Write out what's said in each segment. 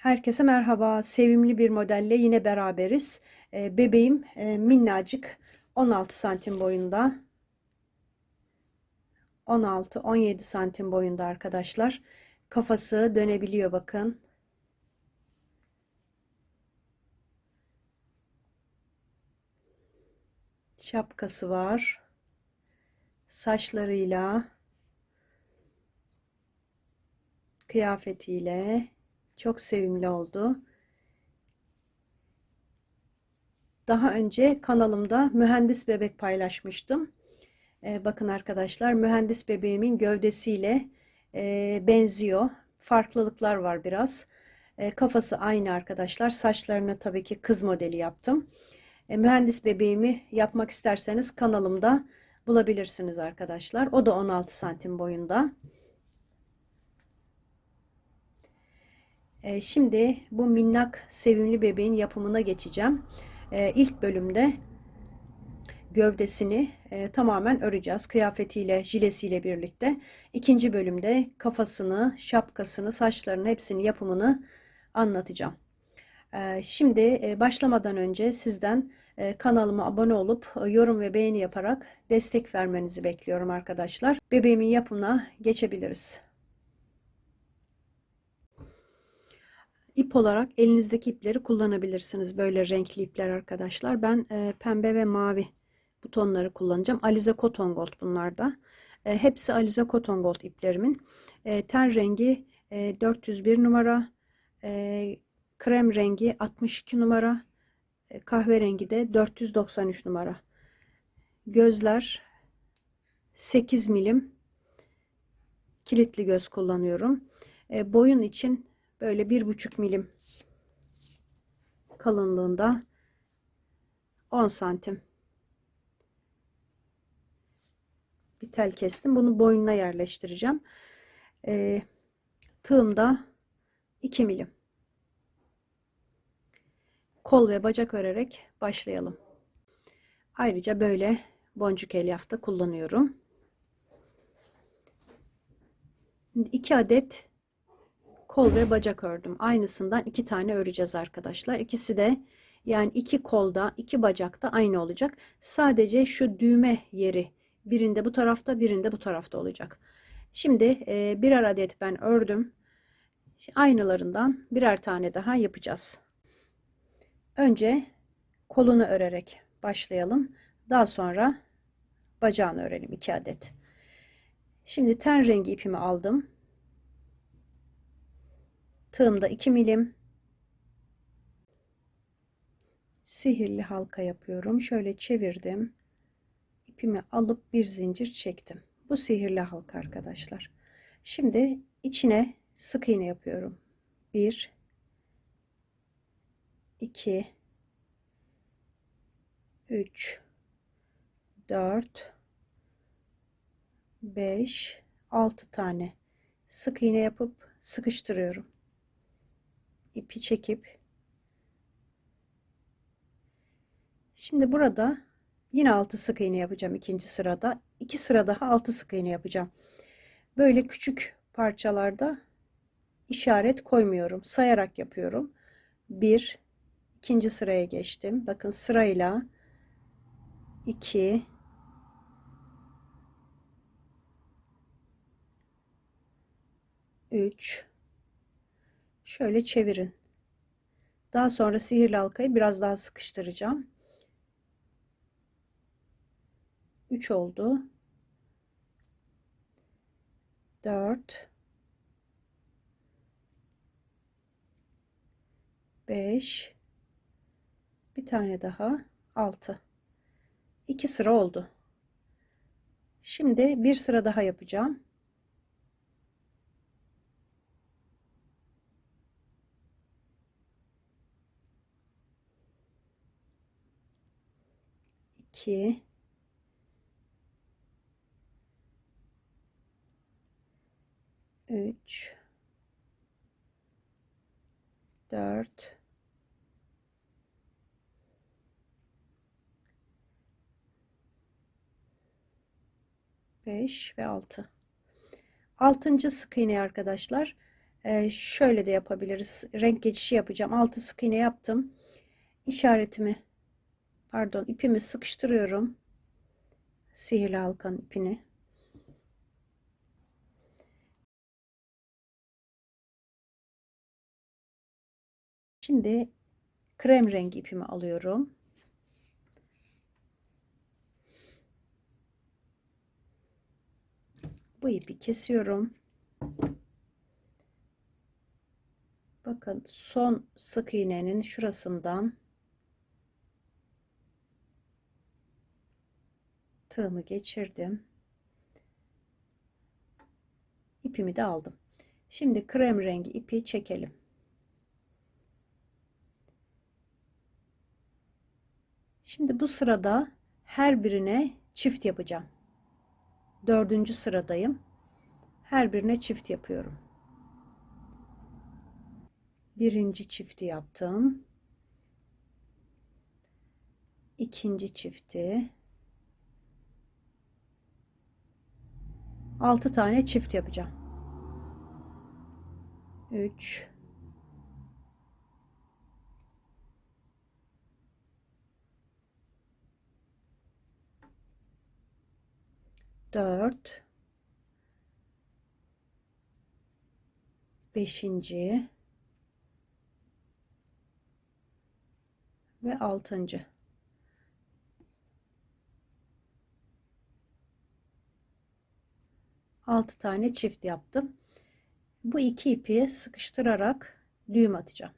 Herkese merhaba. Sevimli bir modelle yine beraberiz. Bebeğim minnacık 16 santim boyunda. 16-17 santim boyunda arkadaşlar. Kafası dönebiliyor bakın. Şapkası var. Saçlarıyla, kıyafetiyle çok sevimli oldu. Daha önce kanalımda mühendis bebek paylaşmıştım. Bakın arkadaşlar, mühendis bebeğimin gövdesiyle benziyor. Farklılıklar var biraz. Kafası aynı arkadaşlar. Saçlarını tabii ki kız modeli yaptım. Mühendis bebeğimi yapmak isterseniz kanalımda bulabilirsiniz arkadaşlar. O da 16 santim boyunda. Şimdi bu minnak sevimli bebeğin yapımına geçeceğim. İlk bölümde gövdesini tamamen öreceğiz. Kıyafetiyle, jilesiyle birlikte. İkinci bölümde kafasını, şapkasını, saçlarını hepsinin yapımını anlatacağım. Şimdi başlamadan önce sizden kanalıma abone olup yorum ve beğeni yaparak destek vermenizi bekliyorum arkadaşlar. Bebeğimin yapımına geçebiliriz. İp olarak elinizdeki ipleri kullanabilirsiniz. Böyle renkli ipler arkadaşlar. Ben pembe ve mavi butonları kullanacağım. Alize Cotton Gold bunlar da. Hepsi Alize Cotton Gold iplerimin. Ten rengi 401 numara. Krem rengi 62 numara. Kahverengi de 493 numara. Gözler 8 milim kilitli göz kullanıyorum. Boyun için böyle 1,5 milim kalınlığında 10 santim bir tel kestim. Bunu boynuna yerleştireceğim. Tığım da 2 milim. Kol ve bacak örerek başlayalım. Ayrıca böyle boncuk elyafta kullanıyorum. 2 adet kol ve bacak ördüm. Aynısından 2 tane öreceğiz arkadaşlar. İkisi de yani 2 kolda 2 bacakta aynı olacak. Sadece şu düğme yeri birinde bu tarafta birinde bu tarafta olacak. Şimdi birer adet ben ördüm. Aynılarından birer tane daha yapacağız. Önce kolunu örerek başlayalım. Daha sonra bacağını örelim 2 adet. Şimdi ten rengi ipimi aldım. Tığımda 2 milim. Sihirli halka yapıyorum. Şöyle çevirdim. İpimi alıp bir zincir çektim. Bu sihirli halka arkadaşlar. Şimdi içine sık iğne yapıyorum. 1 2 3 4 5 6 tane sık iğne yapıp sıkıştırıyorum. İpi çekip şimdi burada yine 6 sık iğne yapacağım ikinci sırada. 2 sıra daha 6 sık iğne yapacağım. Böyle küçük parçalarda işaret koymuyorum. Sayarak yapıyorum. 1 ikinci sıraya geçtim. Bakın sırayla 2 3 şöyle çevirin. Daha sonra sihirli halkayı biraz daha sıkıştıracağım. 3 oldu. 4 5 bir tane daha 6 2 sıra oldu. Şimdi bir sıra daha yapacağım. İki, üç, dört, beş ve altı. Altıncı sık iğne arkadaşlar. Şöyle de yapabiliriz. Renk geçişi yapacağım. 6 sık iğne yaptım. İpimi sıkıştırıyorum. Sihirli halkanın ipini. Şimdi krem rengi ipimi alıyorum. Bu ipi kesiyorum. Bakın son sık iğnenin şurasından tığımı geçirdim. İpimi de aldım. Şimdi krem rengi ipi çekelim. Şimdi bu sırada her birine çift yapacağım. 4. sıradayım. Her birine çift yapıyorum. Birinci çifti yaptım. İkinci çifti. 6 tane çift yapacağım. 3 4 5. ve 6. 6 tane çift yaptım. Bu iki ipi sıkıştırarak düğüm atacağım.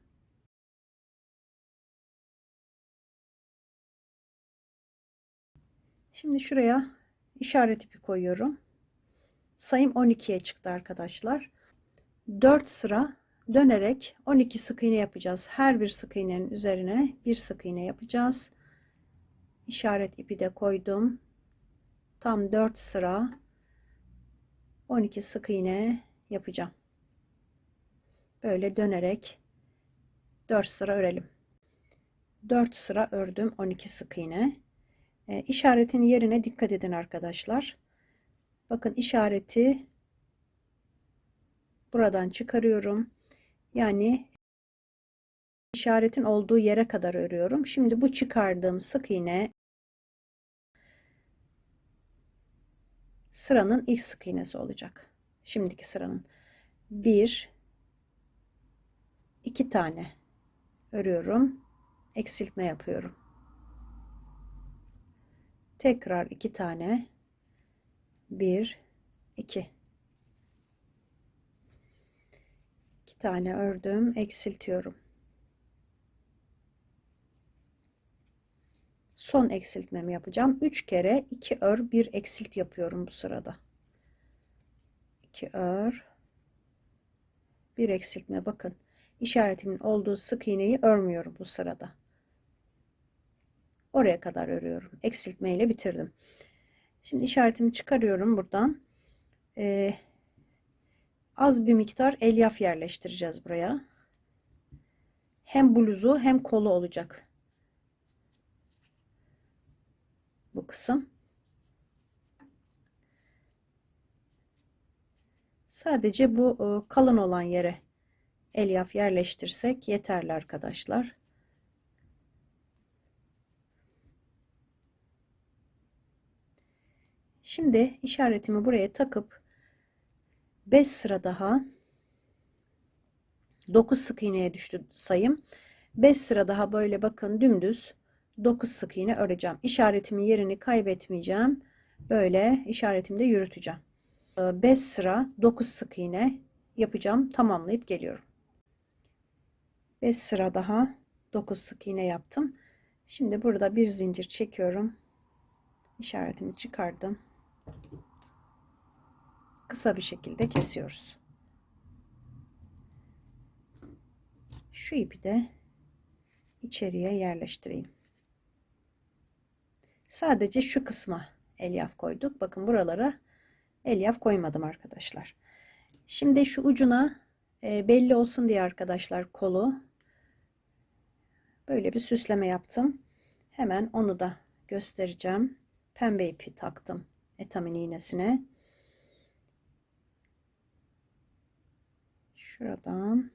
Şimdi şuraya işaret ipi koyuyorum. Sayım 12'ye çıktı arkadaşlar. 4 sıra dönerek 12 sık iğne yapacağız. Her bir sık iğnenin üzerine bir sık iğne yapacağız. İşaret ipi de koydum. Tam 4 sıra 12 sık iğne yapacağım. Böyle dönerek 4 sıra örelim. 4 sıra ördüm 12 sık iğne. İşaretin yerine dikkat edin arkadaşlar. Bakın işareti buradan çıkarıyorum. Yani işaretin olduğu yere kadar örüyorum. Şimdi bu çıkardığım sık iğne sıranın ilk sık iğnesi olacak. Şimdiki sıranın 2 tane örüyorum. Eksiltme yapıyorum. Tekrar 2 tane 2 tane ördüm, eksiltiyorum. Son eksiltmemi yapacağım. 3 kere 2 ör 1 eksilt yapıyorum bu sırada. 2 ör 1 eksiltme. Bakın işaretimin olduğu sık iğneyi örmüyorum bu sırada. Oraya kadar örüyorum. Eksiltme ile bitirdim. Şimdi işaretimi çıkarıyorum buradan. Az bir miktar elyaf yerleştireceğiz buraya. Hem bluzu hem kolu olacak bu kısım. Sadece bu kalın olan yere elyaf yerleştirsek yeterli arkadaşlar. Şimdi işaretimi buraya takıp 5 sıra daha 9 sık iğneye düştü sayım. 5 sıra daha böyle bakın dümdüz 9 sık iğne öreceğim. İşaretimin yerini kaybetmeyeceğim. Böyle işaretimde yürüteceğim. 5 sıra 9 sık iğne yapacağım. Tamamlayıp geliyorum. 5 sıra daha 9 sık iğne yaptım. Şimdi burada bir zincir çekiyorum. İşaretimi çıkardım. Kısa bir şekilde kesiyoruz. Şu ipi de içeriye yerleştireyim. Sadece şu kısma elyaf koyduk. Bakın buralara elyaf koymadım arkadaşlar. Şimdi şu ucuna belli olsun diye arkadaşlar kolu böyle bir süsleme yaptım. Hemen onu da göstereceğim. Pembe ipi taktım etamin iğnesine. Şuradan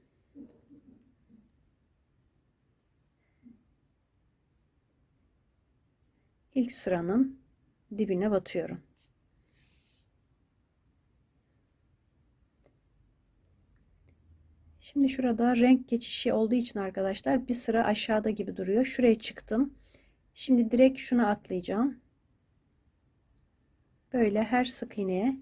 ilk sıranın dibine batıyorum. Şimdi şurada renk geçişi olduğu için arkadaşlar bir sıra aşağıda gibi duruyor. Şuraya çıktım. Şimdi direkt şuna atlayacağım. Böyle her sık iğneye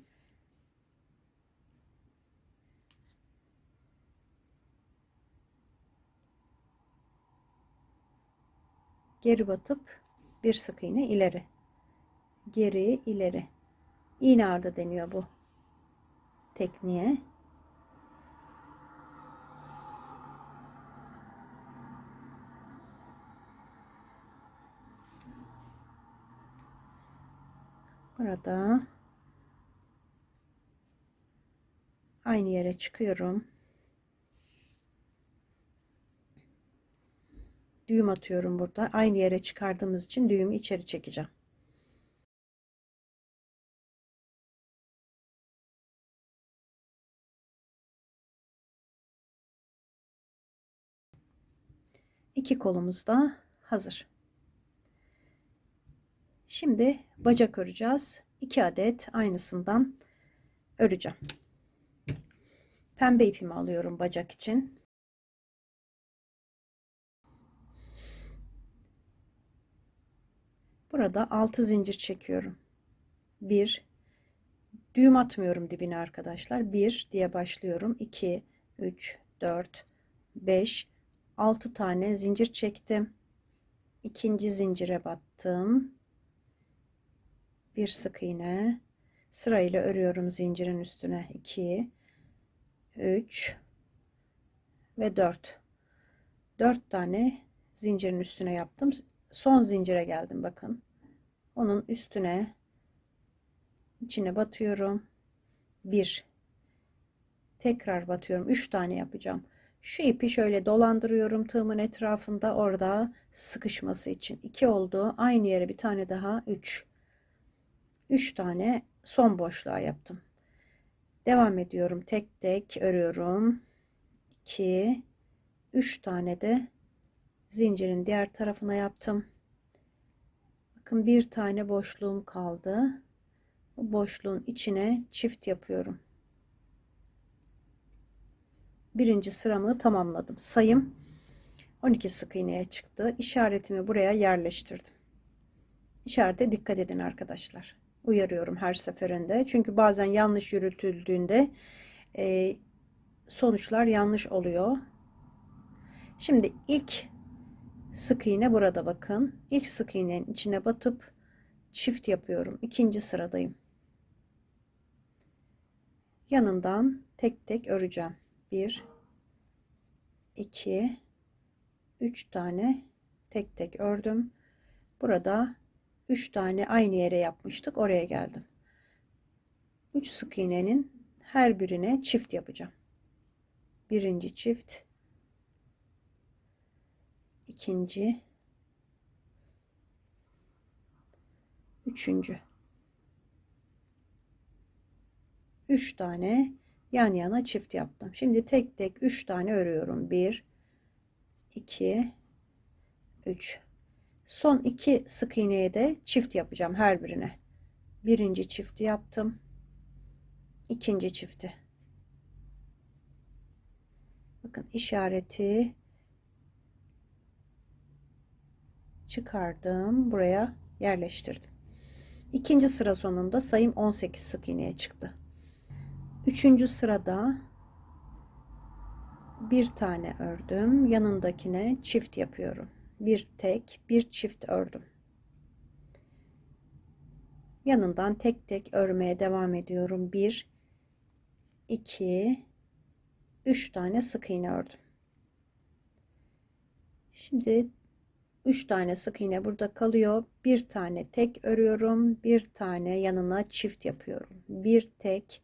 geri batıp bir sık iğne ileri, geri, ileri. İğne ardı deniyor bu tekniğe. Burada aynı yere çıkıyorum. Düğüm atıyorum burada. Aynı yere çıkardığımız için düğümü içeri çekeceğim. İki kolumuz da hazır. Şimdi bacak öreceğiz. 2 adet aynısından öreceğim. Pembe ipimi alıyorum bacak için. Burada 6 zincir çekiyorum. 1, düğüm atmıyorum dibine arkadaşlar. 1 diye başlıyorum. 2, 3, 4, 5, 6 tane zincir çektim. İkinci zincire battım. Bir sık iğne. Sırayla örüyorum zincirin üstüne. 2, 3 ve 4. 4 tane zincirin üstüne yaptım. Son zincire geldim bakın. Onun üstüne içine batıyorum. 1, tekrar batıyorum. 3 tane yapacağım. Şu ipi şöyle dolandırıyorum tığımın etrafında, orada sıkışması için. 2 oldu. Aynı yere bir tane daha 3. 3 tane son boşluğa yaptım. Devam ediyorum. Tek tek örüyorum. 2, 3 tane de zincirin diğer tarafına yaptım. Bakın bir tane boşluğum kaldı. Bu boşluğun içine çift yapıyorum. Birinci sıramı tamamladım. Sayım 12 sık iğneye çıktı. İşaretimi buraya yerleştirdim. İşarete dikkat edin arkadaşlar. Uyarıyorum her seferinde. Çünkü bazen yanlış yürütüldüğünde sonuçlar yanlış oluyor. Şimdi ilk sık iğne burada bakın. İlk sık iğnenin içine batıp çift yapıyorum. İkinci sıradayım. Yanından tek tek öreceğim. 1, 2, 3 tane tek tek ördüm. Burada 3 tane aynı yere yapmıştık. Oraya geldim. 3 sık iğnenin her birine çift yapacağım. Birinci çift, ikinci, üçüncü. 3 tane yan yana çift yaptım. Şimdi tek tek 3 tane örüyorum. 1, 2, 3. Son 2 sık iğneye de çift yapacağım her birine. Birinci çifti yaptım. İkinci çifti. Bakın işareti çıkardım. Buraya yerleştirdim. İkinci sıra sonunda sayım 18 sık iğneye çıktı. Üçüncü sırada bir tane ördüm. Yanındakine çift yapıyorum. Bir tek, bir çift ördüm. Yanından tek tek örmeye devam ediyorum. 1, 2, 3 tane sık iğne ördüm. Şimdi 3 tane sık iğne burada kalıyor. Bir tane tek örüyorum. Bir tane yanına çift yapıyorum. Bir tek,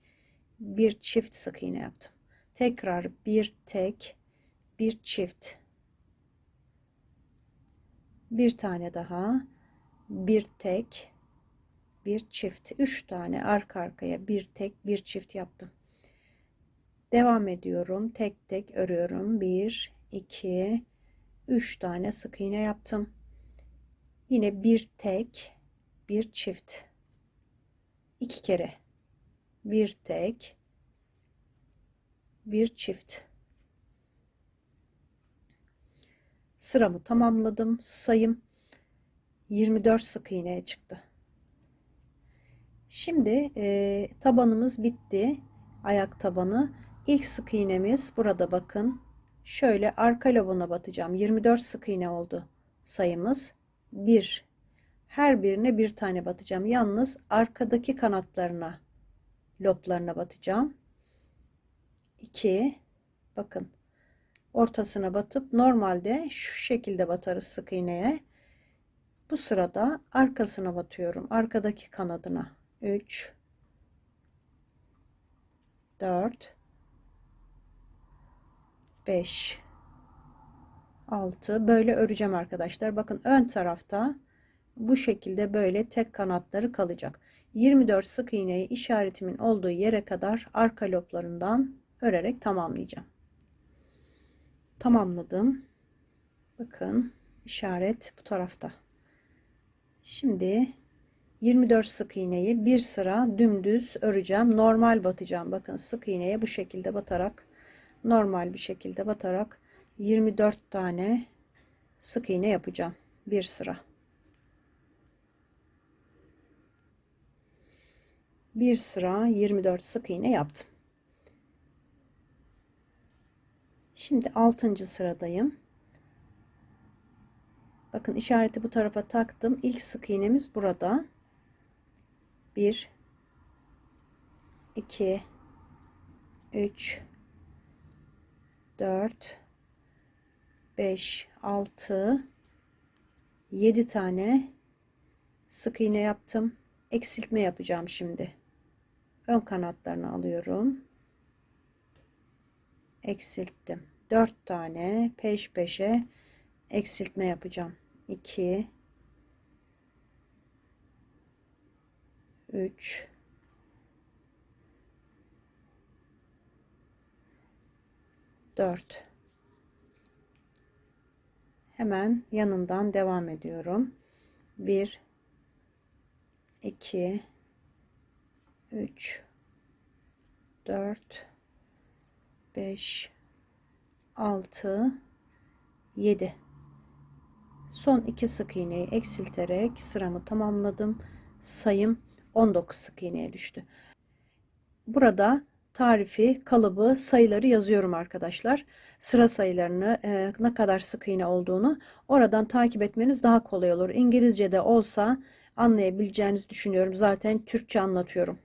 bir çift sık iğne yaptım. Tekrar bir tek, bir çift. Bir tane daha. Bir tek, bir çift. 3 tane arka arkaya bir tek, bir çift yaptım. Devam ediyorum. Tek tek örüyorum. 1, 2, 3 tane sık iğne yaptım. Yine bir tek, bir çift. 2 kere. Bir tek, bir çift. Sıramı tamamladım. Sayım 24 sık iğneye çıktı. Şimdi tabanımız bitti. Ayak tabanı. İlk sık iğnemiz burada, bakın. Şöyle arka lobuna batacağım. 24 sık iğne oldu sayımız. 1. Her birine bir tane batacağım. Yalnız arkadaki kanatlarına, loblarına batacağım. 2. Bakın. Ortasına batıp normalde şu şekilde batarız sık iğneye. Bu sırada arkasına batıyorum. Arkadaki kanadına. 3, 4, 5, 6 böyle öreceğim arkadaşlar. Bakın ön tarafta bu şekilde böyle tek kanatları kalacak. 24 sık iğneyi işaretimin olduğu yere kadar arka loblarından örerek tamamlayacağım. Tamamladım. Bakın işaret bu tarafta. Şimdi 24 sık iğneyi bir sıra dümdüz öreceğim. Normal batacağım. Bakın sık iğneye bu şekilde batarak, normal bir şekilde batarak 24 tane sık iğne yapacağım. Bir sıra. Bir sıra 24 sık iğne yaptım. Şimdi 6. sıradayım. Bakın işareti bu tarafa taktım. İlk sık iğnemiz burada. 1, 2, 3, 4, 5, 6, 7 tane sık iğne yaptım. Eksiltme yapacağım şimdi. Ön kanatlarını alıyorum. Eksilttim. 4 tane peş peşe eksiltme yapacağım. 2, 3, 4. Hemen yanından devam ediyorum. 1, 2, 3, 4, 5, 6, 7. Son 2 sık iğneyi eksilterek sıramı tamamladım. Sayım 19 sık iğneye düştü. Burada tarifi, kalıbı, sayıları yazıyorum arkadaşlar. Sıra sayılarını, ne kadar sık iğne olduğunu oradan takip etmeniz daha kolay olur. İngilizce'de olsa anlayabileceğinizi düşünüyorum. Zaten Türkçe anlatıyorum.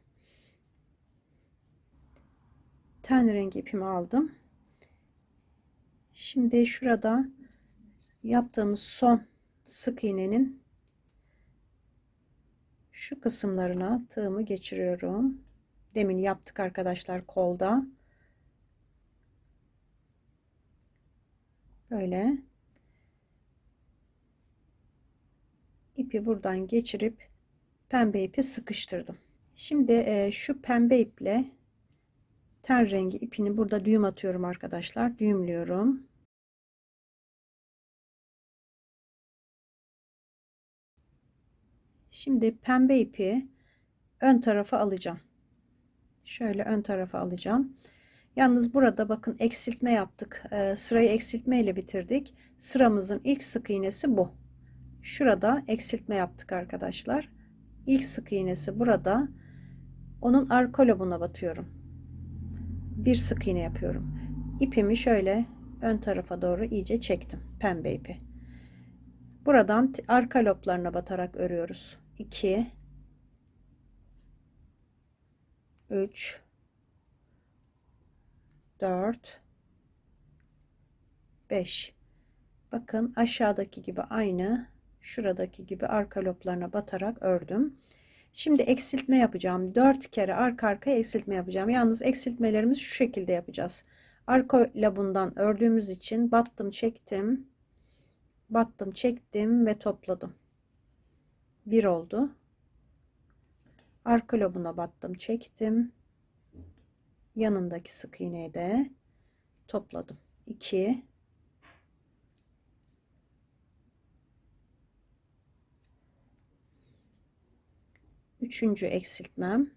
Ten rengi ipimi aldım. Şimdi şurada yaptığımız son sık iğnenin şu kısımlarına tığımı geçiriyorum. Demin yaptık arkadaşlar kolda. Böyle ipi buradan geçirip pembe ipi sıkıştırdım. Şimdi şu pembe iple ten rengi ipini burada düğüm atıyorum arkadaşlar. Düğümlüyorum. Şimdi pembe ipi ön tarafa alacağım. Şöyle ön tarafa alacağım. Yalnız burada bakın eksiltme yaptık. Sırayı eksiltme ile bitirdik. Sıramızın ilk sık iğnesi bu. Şurada eksiltme yaptık arkadaşlar. İlk sık iğnesi burada. Onun arka lobuna batıyorum. Bir sık iğne yapıyorum. İpimi şöyle ön tarafa doğru iyice çektim. Pembe ipi. Buradan arka loblarına batarak örüyoruz. 2, 3, 4, 5. Bakın aşağıdaki gibi aynı şuradaki gibi arka loblarına batarak ördüm. Şimdi eksiltme yapacağım. 4 kere arka arkaya eksiltme yapacağım. Yalnız eksiltmelerimizi şu şekilde yapacağız. Arka lobundan ördüğümüz için battım, çektim. Battım, çektim ve topladım. 1 oldu. Arka lobuna battım, çektim. yanındaki sık iğneyi de topladım. 2, üçüncü eksiltmem,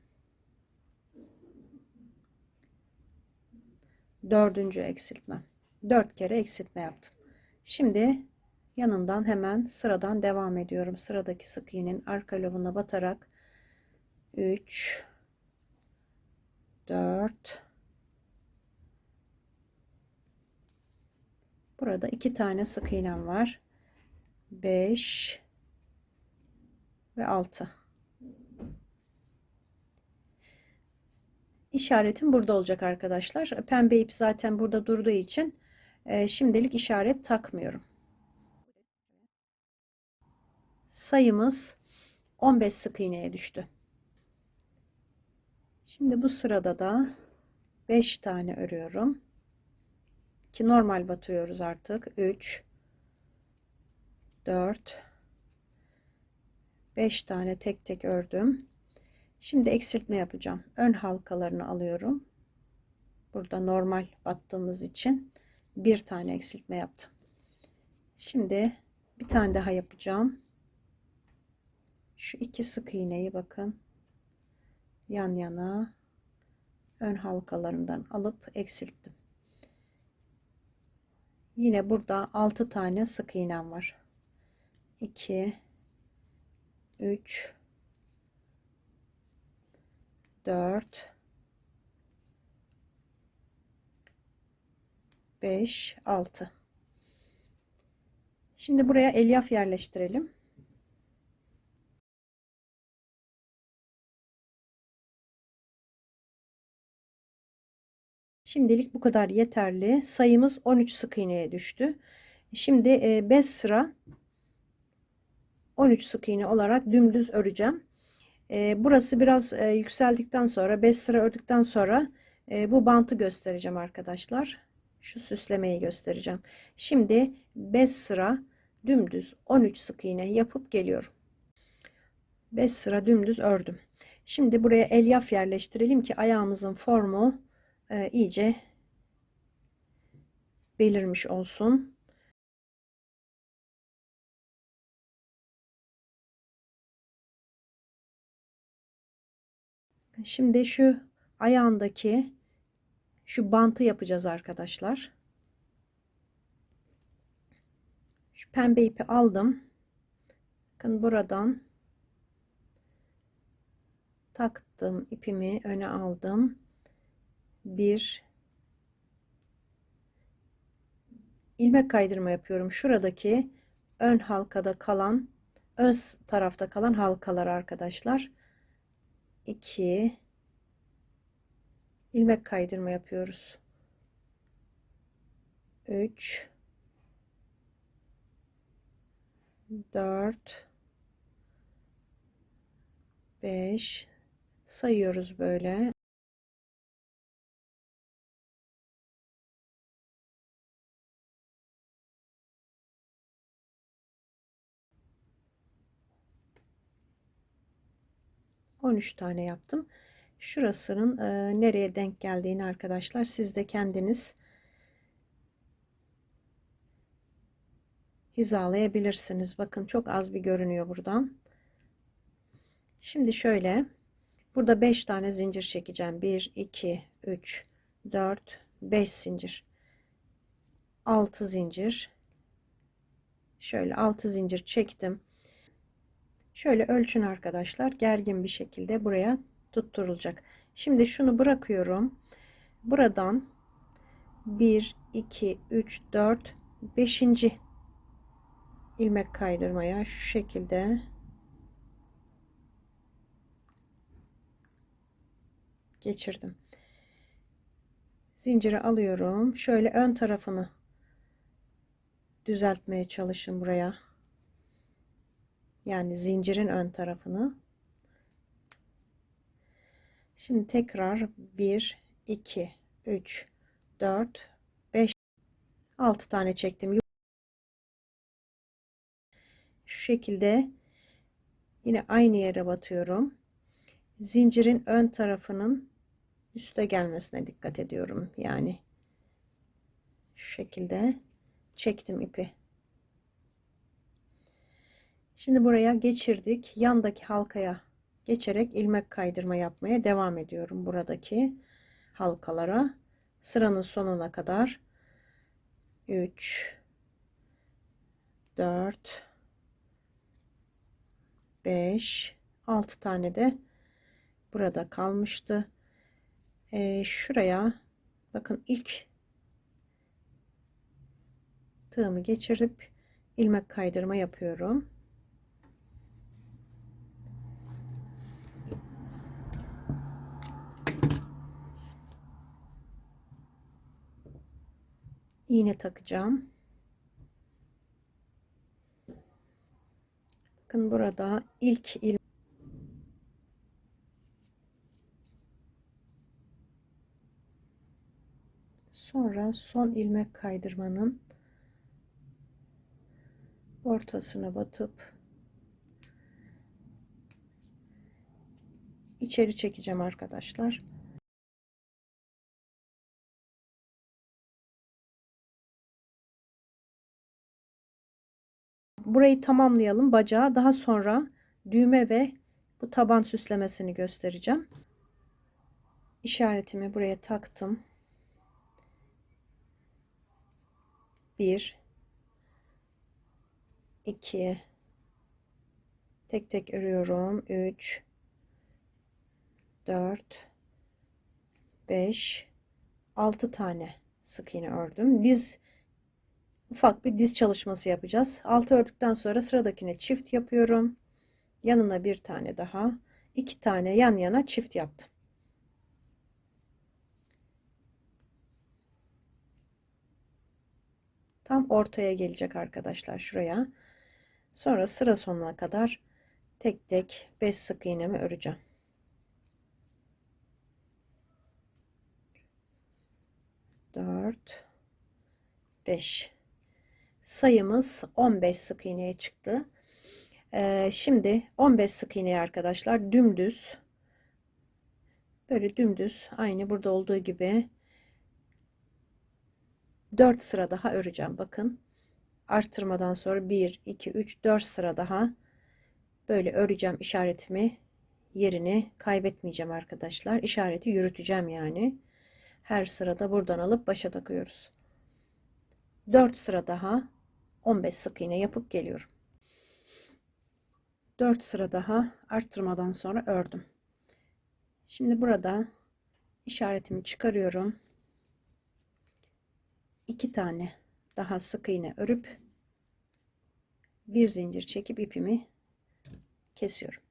dördüncü eksiltmem. 4 kere eksiltme yaptım. Şimdi yanından hemen sıradan devam ediyorum. Sıradaki sık iğnenin arka lobuna batarak 3, 4, burada 2 tane sık iğnem var. 5 ve 6. İşaretim burada olacak arkadaşlar. Pembe ip zaten burada durduğu için şimdilik işaret takmıyorum. Sayımız 15 sık iğneye düştü. Şimdi bu sırada da 5 tane örüyorum. Ki normal batıyoruz artık. 3, 4, 5 tane tek tek ördüm. Şimdi eksiltme yapacağım. Ön halkalarını alıyorum. Burada normal battığımız için bir tane eksiltme yaptım. Şimdi bir tane daha yapacağım. Şu 2 sık iğneyi bakın yan yana ön halkalarından alıp eksilttim. Yine burada 6 tane sık iğnem var. 2, 3, 4, 5, 6. Şimdi buraya elyaf yerleştirelim. Şimdilik bu kadar yeterli. Sayımız 13 sık iğneye düştü. Şimdi 5 sıra 13 sık iğne olarak dümdüz öreceğim. Burası biraz yükseldikten sonra 5 sıra ördükten sonra bu bantı göstereceğim arkadaşlar. Şu süslemeyi göstereceğim. Şimdi 5 sıra dümdüz 13 sık iğne yapıp geliyorum. 5 sıra dümdüz ördüm. Şimdi buraya elyaf yerleştirelim ki ayağımızın formu iyice belirmiş olsun. Şimdi şu ayağındaki şu bantı yapacağız arkadaşlar. Şu pembe ipi aldım. Bakın buradan taktım, ipimi öne aldım. Bir ilmek kaydırma yapıyorum. Şuradaki ön halkada kalan, ön tarafta kalan halkalar arkadaşlar. 2 ilmek kaydırma yapıyoruz. 3, 4, 5 sayıyoruz böyle. On üç tane yaptım. Şurasının nereye denk geldiğini arkadaşlar siz de kendiniz hizalayabilirsiniz. Bakın çok az bir görünüyor buradan. Şimdi şöyle burada 5 tane zincir çekeceğim. 1, 2, 3, 4, 5 zincir. 6 zincir. Şöyle 6 zincir çektim. Şöyle ölçün arkadaşlar. Gergin bir şekilde buraya tutturulacak. Şimdi şunu bırakıyorum. Buradan 1, 2, 3, 4, 5. ilmek kaydırmaya şu şekilde geçirdim. Zinciri alıyorum. Şöyle ön tarafını düzeltmeye çalışın buraya. Yani zincirin ön tarafını. Şimdi tekrar 1, 2, 3, 4, 5, 6 tane çektim. Şu şekilde yine aynı yere batıyorum. Zincirin ön tarafının üste gelmesine dikkat ediyorum. Yani şu şekilde çektim ipi. Şimdi buraya geçirdik. Yandaki halkaya geçerek ilmek kaydırma yapmaya devam ediyorum. Buradaki halkalara sıranın sonuna kadar 3 4 5 6 tane de burada kalmıştı. Şuraya bakın, ilk tığımı geçirip ilmek kaydırma yapıyorum. İğne takacağım. Bakın burada ilk sonra son ilmek kaydırmanın ortasına batıp içeri çekeceğim arkadaşlar. Burayı tamamlayalım, bacağı. Daha sonra düğme ve bu taban süslemesini göstereceğim. İşaretimi buraya taktım. 1 2 tek tek örüyorum. 3 4 5 6 tane sık iğne ördüm. Ufak bir diz çalışması yapacağız. 6 ördükten sonra sıradakine çift yapıyorum. Yanına bir tane daha, 2 tane yan yana çift yaptım. Tam ortaya gelecek arkadaşlar, şuraya. Sonra sıra sonuna kadar tek tek 5 sık iğnemi öreceğim. 4 5 sayımız 15 sık iğneye çıktı. Şimdi 15 sık iğneyi arkadaşlar dümdüz, böyle dümdüz, aynı burada olduğu gibi 4 sıra daha öreceğim. Bakın, arttırmadan sonra 1 2 3 4 sıra daha böyle öreceğim. İşaretimi, yerini kaybetmeyeceğim arkadaşlar. İşareti yürüteceğim yani. Her sırada buradan alıp başa takıyoruz. 4 sıra daha 15 sık iğne yapıp geliyorum. 4 sıra daha arttırmadan sonra ördüm. Şimdi burada işaretimi çıkarıyorum. 2 tane daha sık iğne örüp bir zincir çekip ipimi kesiyorum.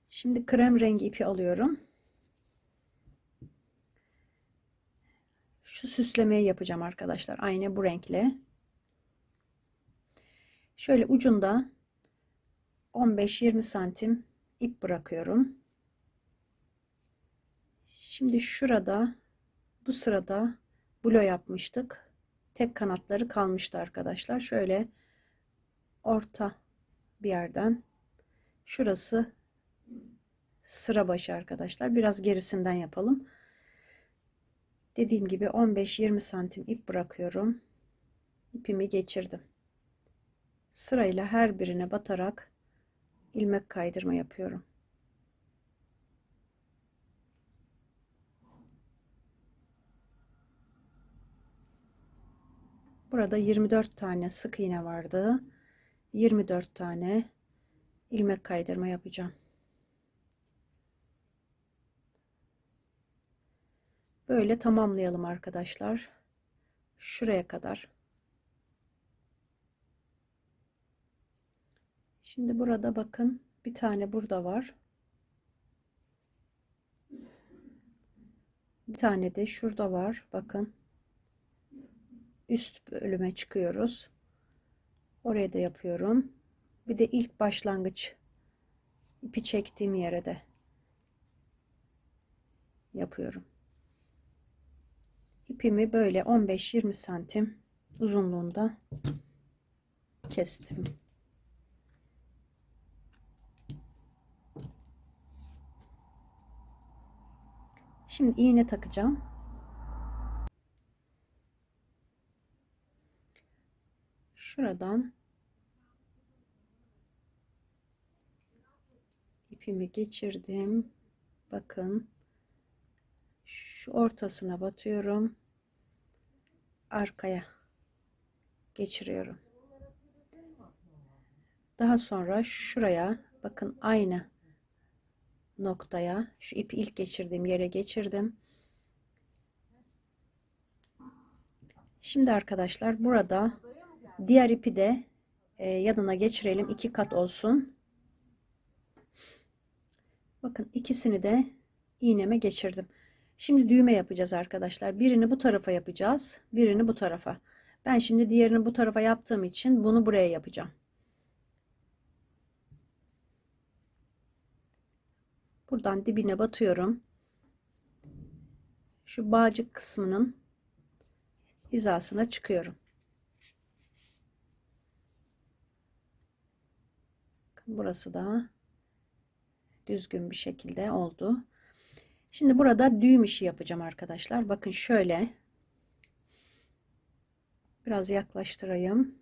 Şimdi krem rengi ipi alıyorum. Şu süslemeyi yapacağım arkadaşlar. Aynı bu renkle. Şöyle ucunda 15-20 santim ip bırakıyorum. Şimdi şurada, bu sırada blo yapmıştık. Tek kanatları kalmıştı arkadaşlar. Şöyle orta bir yerden, şurası sıra başı arkadaşlar. Biraz gerisinden yapalım. Dediğim gibi 15-20 santim ip bırakıyorum. İpimi geçirdim. Sırayla her birine batarak ilmek kaydırma yapıyorum. Burada 24 tane sık iğne vardı. 24 tane ilmek kaydırma yapacağım. Böyle tamamlayalım arkadaşlar. Şuraya kadar. Şimdi burada bakın, bir tane burada var. Bir tane de şurada var. Bakın. Üst bölüme çıkıyoruz. Oraya da yapıyorum. Bir de ilk başlangıç ipi çektiğim yere de yapıyorum. ipimi böyle 15-20 santim uzunluğunda kestim. Şimdi iğne takacağım. Şuradan ipimi geçirdim. Bakın şu ortasına batıyorum. Arkaya geçiriyorum. Daha sonra şuraya bakın, aynı noktaya şu ipi ilk geçirdiğim yere geçirdim. Şimdi arkadaşlar burada diğer ipi de yanına geçirelim. 2 kat olsun. Bakın ikisini de iğneme geçirdim. Şimdi düğme yapacağız arkadaşlar. Birini bu tarafa yapacağız. Birini bu tarafa. Ben şimdi diğerini bu tarafa yaptığım için bunu buraya yapacağım. Buradan dibine batıyorum. Şu bağcık kısmının hizasına çıkıyorum. Burası da düzgün bir şekilde oldu. Şimdi burada düğüm işi yapacağım arkadaşlar. Bakın şöyle biraz yaklaştırayım.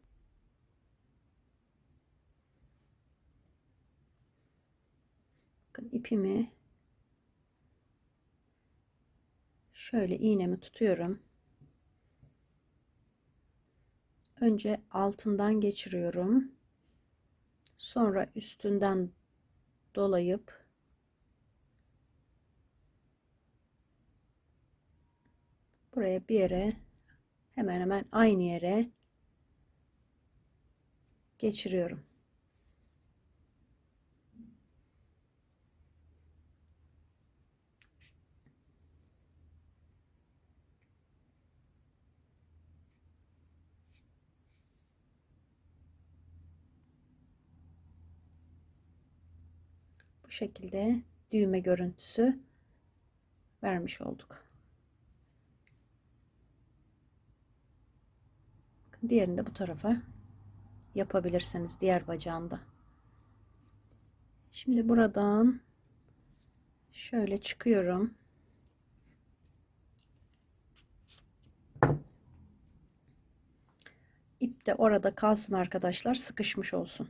Bakın ipimi şöyle, iğnemi tutuyorum. Önce altından geçiriyorum. Sonra üstünden dolayıp buraya bir yere, hemen hemen aynı yere geçiriyorum. Bu şekilde düğme görüntüsü vermiş olduk. Diğerini de bu tarafa yapabilirsiniz, diğer bacağında. Şimdi buradan şöyle çıkıyorum. İp de orada kalsın arkadaşlar, sıkışmış olsun.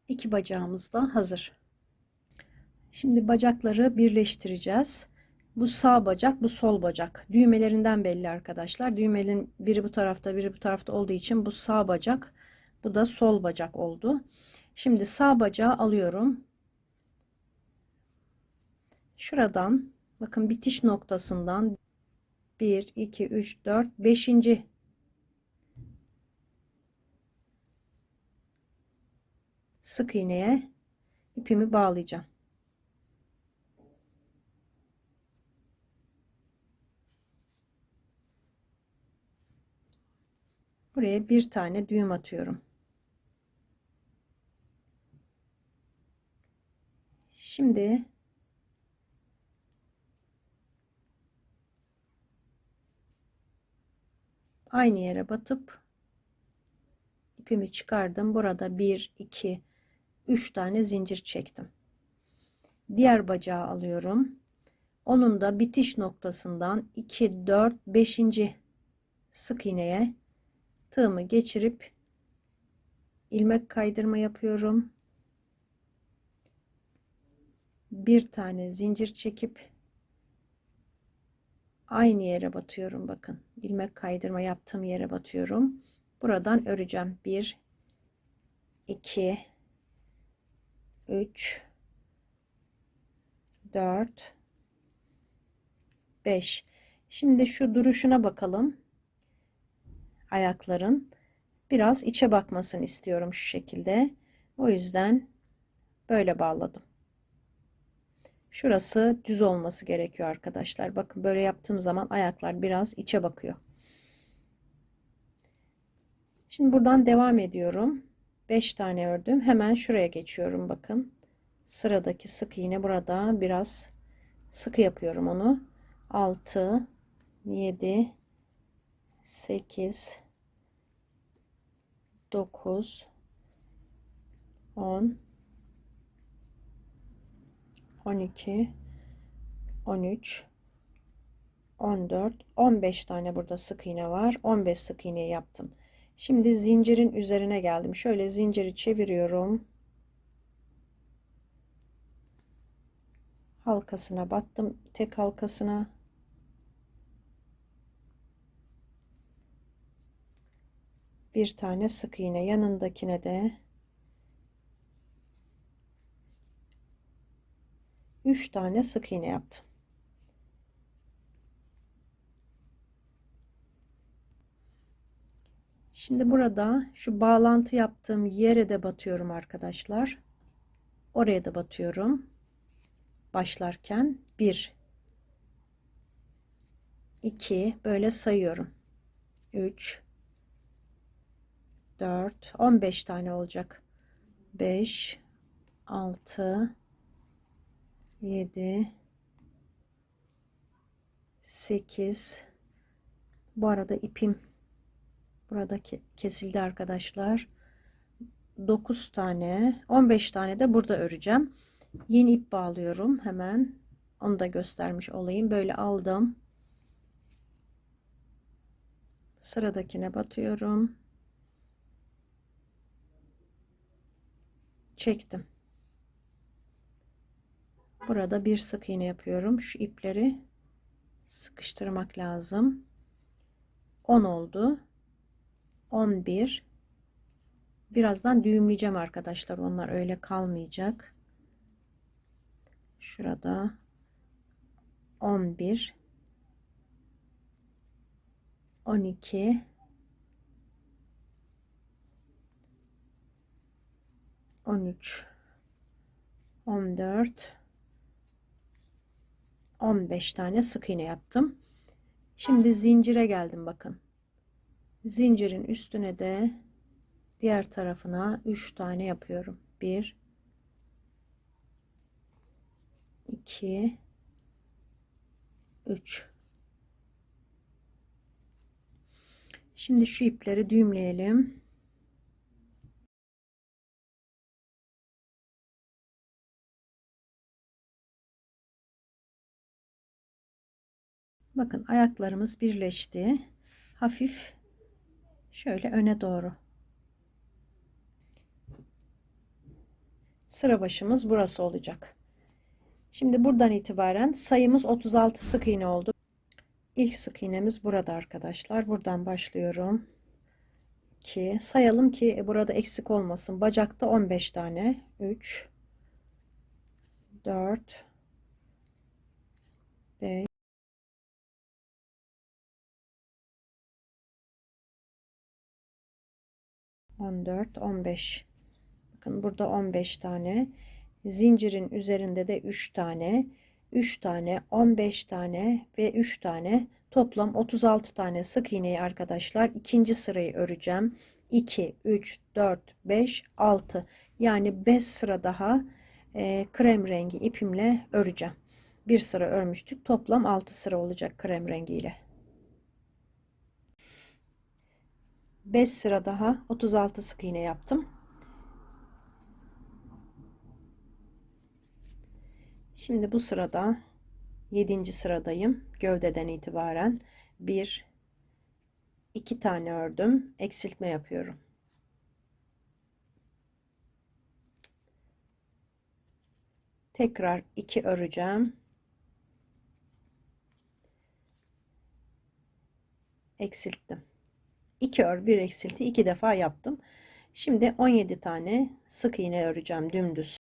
İki bacağımız da hazır. Şimdi bacakları birleştireceğiz. Bu sağ bacak, bu sol bacak. Düğmelerinden belli arkadaşlar. Düğmenin biri bu tarafta, biri bu tarafta olduğu için bu sağ bacak, bu da sol bacak oldu. Şimdi sağ bacağı alıyorum. Şuradan bakın, bitiş noktasından 1, 2, 3, 4, 5. sık iğneye ipimi bağlayacağım. Buraya bir tane düğüm atıyorum. Şimdi aynı yere batıp ipimi çıkardım. Burada 1, 2, 3 tane zincir çektim. Diğer bacağı alıyorum. Onun da bitiş noktasından 2, 4, 5. sık iğneye tığımı geçirip ilmek kaydırma yapıyorum. Bir tane zincir çekip aynı yere batıyorum. Bakın, ilmek kaydırma yaptığım yere batıyorum. Buradan öreceğim. 1, 2, 3, 4, 5. Şimdi şu duruşuna bakalım. Ayakların Biraz içe bakmasını istiyorum şu şekilde. O yüzden böyle bağladım. Şurası düz olması gerekiyor arkadaşlar. Bakın böyle yaptığım zaman ayaklar biraz içe bakıyor. Şimdi buradan devam ediyorum. 5 tane ördüm. Hemen şuraya geçiyorum bakın. Sıradaki sık iğne burada biraz sıkı yapıyorum onu. 6 7 8 9 10 12 13 14 15 tane burada sık iğne var. 15 sık iğne yaptım. Şimdi zincirin üzerine geldim. Şöyle zinciri çeviriyorum. Halkasına battım. Tek halkasına. Bir tane sık iğne, yanındakine de 3 tane sık iğne yaptım. Şimdi burada şu bağlantı yaptığım yere de batıyorum arkadaşlar. Oraya da batıyorum. Başlarken 1 2 böyle sayıyorum. 3 4 15 tane olacak. 5 6 7 8 bu arada ipim burada kesildi arkadaşlar. 9 tane 15 tane de burada öreceğim. Yeni ip bağlıyorum hemen. Onu da göstermiş olayım. Böyle aldım. Sıradakine batıyorum. Çektim. Burada bir sık iğne yapıyorum. Şu ipleri sıkıştırmak lazım. 10 oldu. 11. Birazdan düğümleyeceğim arkadaşlar. Onlar öyle kalmayacak. Şurada 11 12 13 14 15 tane sık iğne yaptım. Şimdi zincire geldim bakın. Zincirin üstüne de diğer tarafına 3 tane yapıyorum. 1 2 3. Şimdi şu ipleri düğümleyelim. Bakın ayaklarımız birleşti. Hafif şöyle öne doğru. Sıra başımız burası olacak. Şimdi buradan itibaren sayımız 36 sık iğne oldu. İlk sık iğnemiz burada arkadaşlar. Buradan başlıyorum. 2 sayalım ki burada eksik olmasın. Bacakta 15 tane. 3 4 5 14 15. Bakın burada 15 tane. Zincirin üzerinde de 3 tane. 3 tane 15 tane ve 3 tane toplam 36 tane sık iğneyi arkadaşlar ikinci sırayı öreceğim. 2 3 4 5 6 yani 5 sıra daha krem rengi ipimle öreceğim. Bir sıra örmüştük, toplam 6 sıra olacak krem rengi ile. 5 sıra daha 36 sık iğne yaptım. Şimdi bu sırada 7. sıradayım. Gövdeden itibaren 1 2 tane ördüm. Eksiltme yapıyorum. Tekrar 2 öreceğim. Eksilttim. 2 ör, 1 eksilti, 2 defa yaptım. Şimdi 17 tane sık iğne öreceğim dümdüz.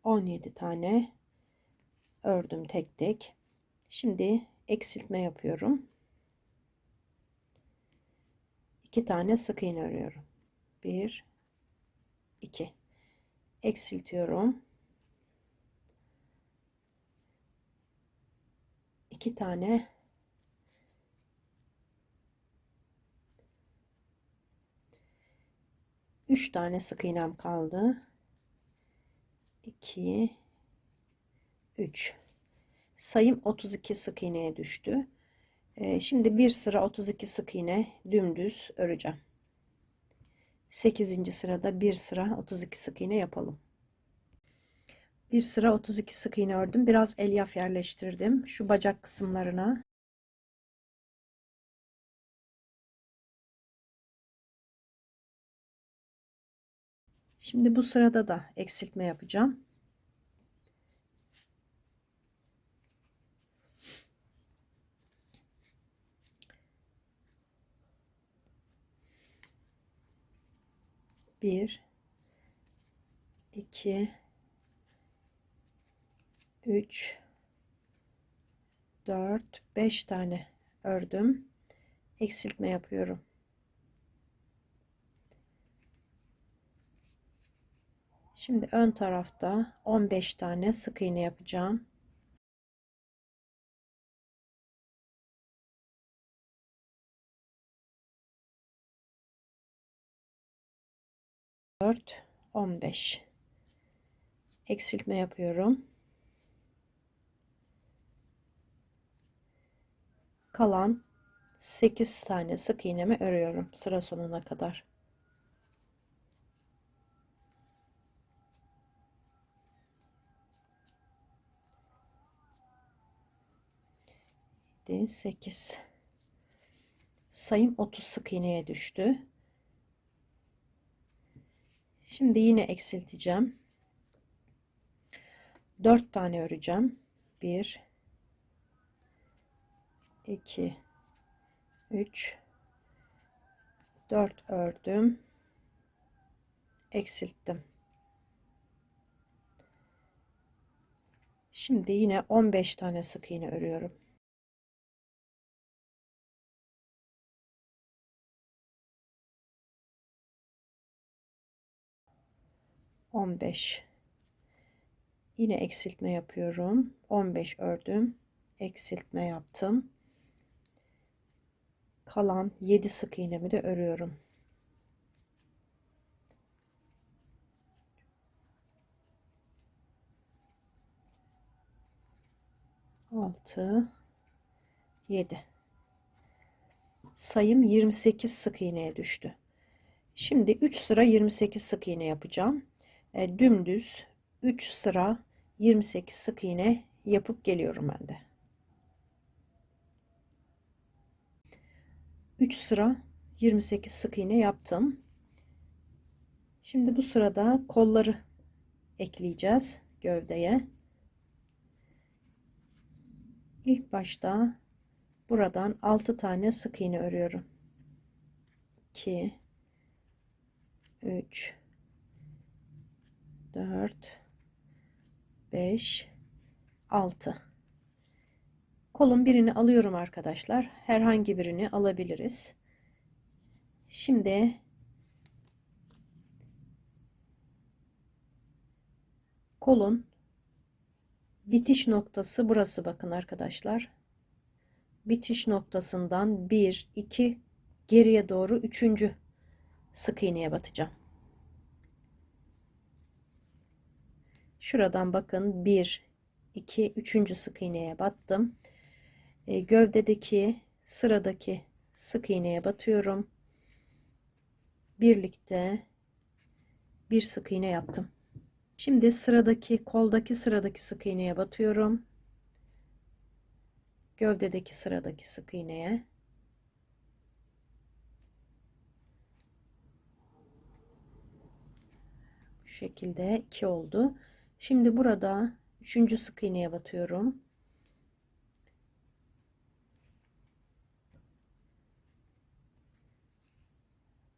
17 tane ördüm tek tek. Şimdi eksiltme yapıyorum. 2 tane sık iğne örüyorum. 1 2 eksiltiyorum. 2 tane 3 tane sık iğnem kaldı. 2 3 sayım 32 sık iğneye düştü. Şimdi bir sıra 32 sık iğne dümdüz öreceğim. 8. sırada bir sıra 32 sık iğne yapalım. Bir sıra 32 sık iğne ördüm. Biraz elyaf yerleştirdim. Şu bacak kısımlarına. Şimdi bu sırada da eksiltme yapacağım. Bir, iki, üç, dört, 5 tane ördüm. Eksiltme yapıyorum. Şimdi ön tarafta 15 tane sık iğne yapacağım. Dört, 15. Eksiltme yapıyorum. Kalan 8 tane sık iğnemi örüyorum sıra sonuna kadar. Yedi, 8. Sayım 30 sık iğneye düştü. Şimdi yine eksilteceğim. 4 tane öreceğim. 1 2 3 4 ördüm. Eksilttim. Şimdi yine 15 tane sık iğne örüyorum. On beş. Yine eksiltme yapıyorum. 15 ördüm. Eksiltme yaptım. Kalan 7 sık iğnemi de örüyorum. 6 7. Sayım 28 sık iğneye düştü. Şimdi 3 sıra 28 sık iğne yapacağım. Dümdüz 3 sıra 28 sık iğne yapıp geliyorum ben de. 3 sıra 28 sık iğne yaptım. Şimdi bu sırada kolları ekleyeceğiz gövdeye. İlk başta buradan 6 tane sık iğne örüyorum. 2 3 4 5 6. Kolun birini alıyorum arkadaşlar. Herhangi birini alabiliriz. Şimdi kolun bitiş noktası burası, bakın arkadaşlar. Bitiş noktasından 1 2 geriye doğru 3. sık iğneye batacağım. Şuradan bakın 1 2 3. sık iğneye battım. Gövdedeki sıradaki sık iğneye batıyorum. Birlikte bir sık iğne yaptım. Şimdi koldaki sıradaki sık iğneye batıyorum. Gövdedeki sıradaki sık iğneye. Bu şekilde 2 oldu. Şimdi burada 3. sık iğneye batıyorum.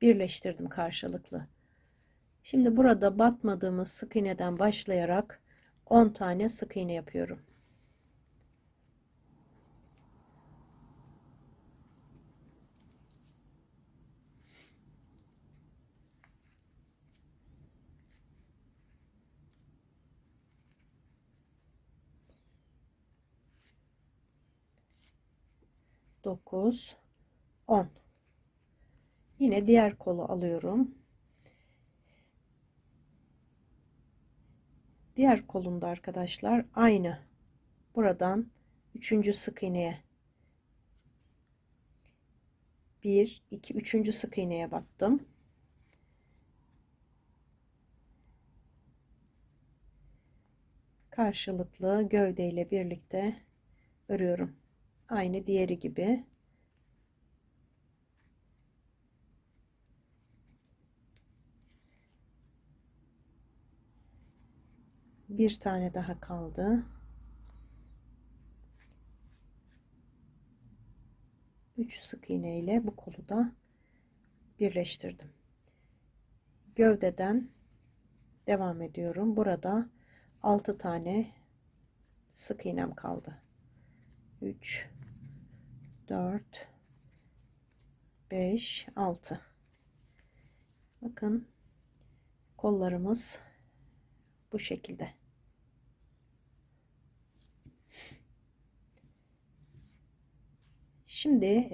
Birleştirdim karşılıklı. Şimdi burada batmadığımız sık iğneden başlayarak 10 tane sık iğne yapıyorum. Dokuz, 10. Yine diğer kolu alıyorum. Diğer kolunda arkadaşlar aynı. Buradan 3. sık iğneye 1, 2, 3. sık iğneye battım. Karşılıklı gövde ile birlikte örüyorum. Aynı diğeri gibi. Bir tane daha kaldı. 3 sık iğne ile bu kolu da birleştirdim. Gövdeden devam ediyorum. Burada 6 tane sık iğnem kaldı. 3, 4, 5, 6. Bakın kollarımız bu şekilde. Şimdi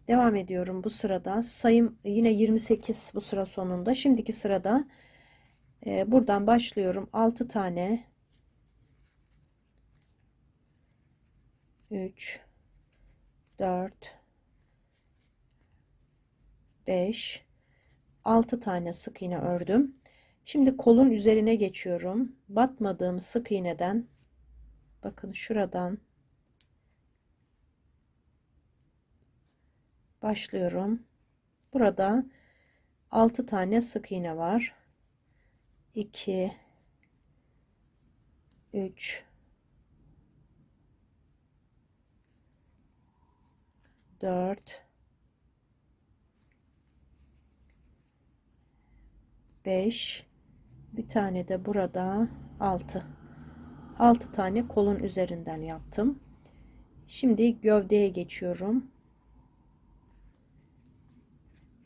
devam ediyorum bu sırada. Sayım yine 28 bu sıra sonunda. Şimdiki sırada buradan başlıyorum. 6 tane 3, 4, 5, 6 tane sık iğne ördüm. Şimdi kolun üzerine geçiyorum. Batmadığım sık iğneden bakın şuradan başlıyorum. Burada 6 tane sık iğne var. 2, 3, 4, 5, bir tane de burada 6. 6 tane kolun üzerinden yaptım. Şimdi gövdeye geçiyorum.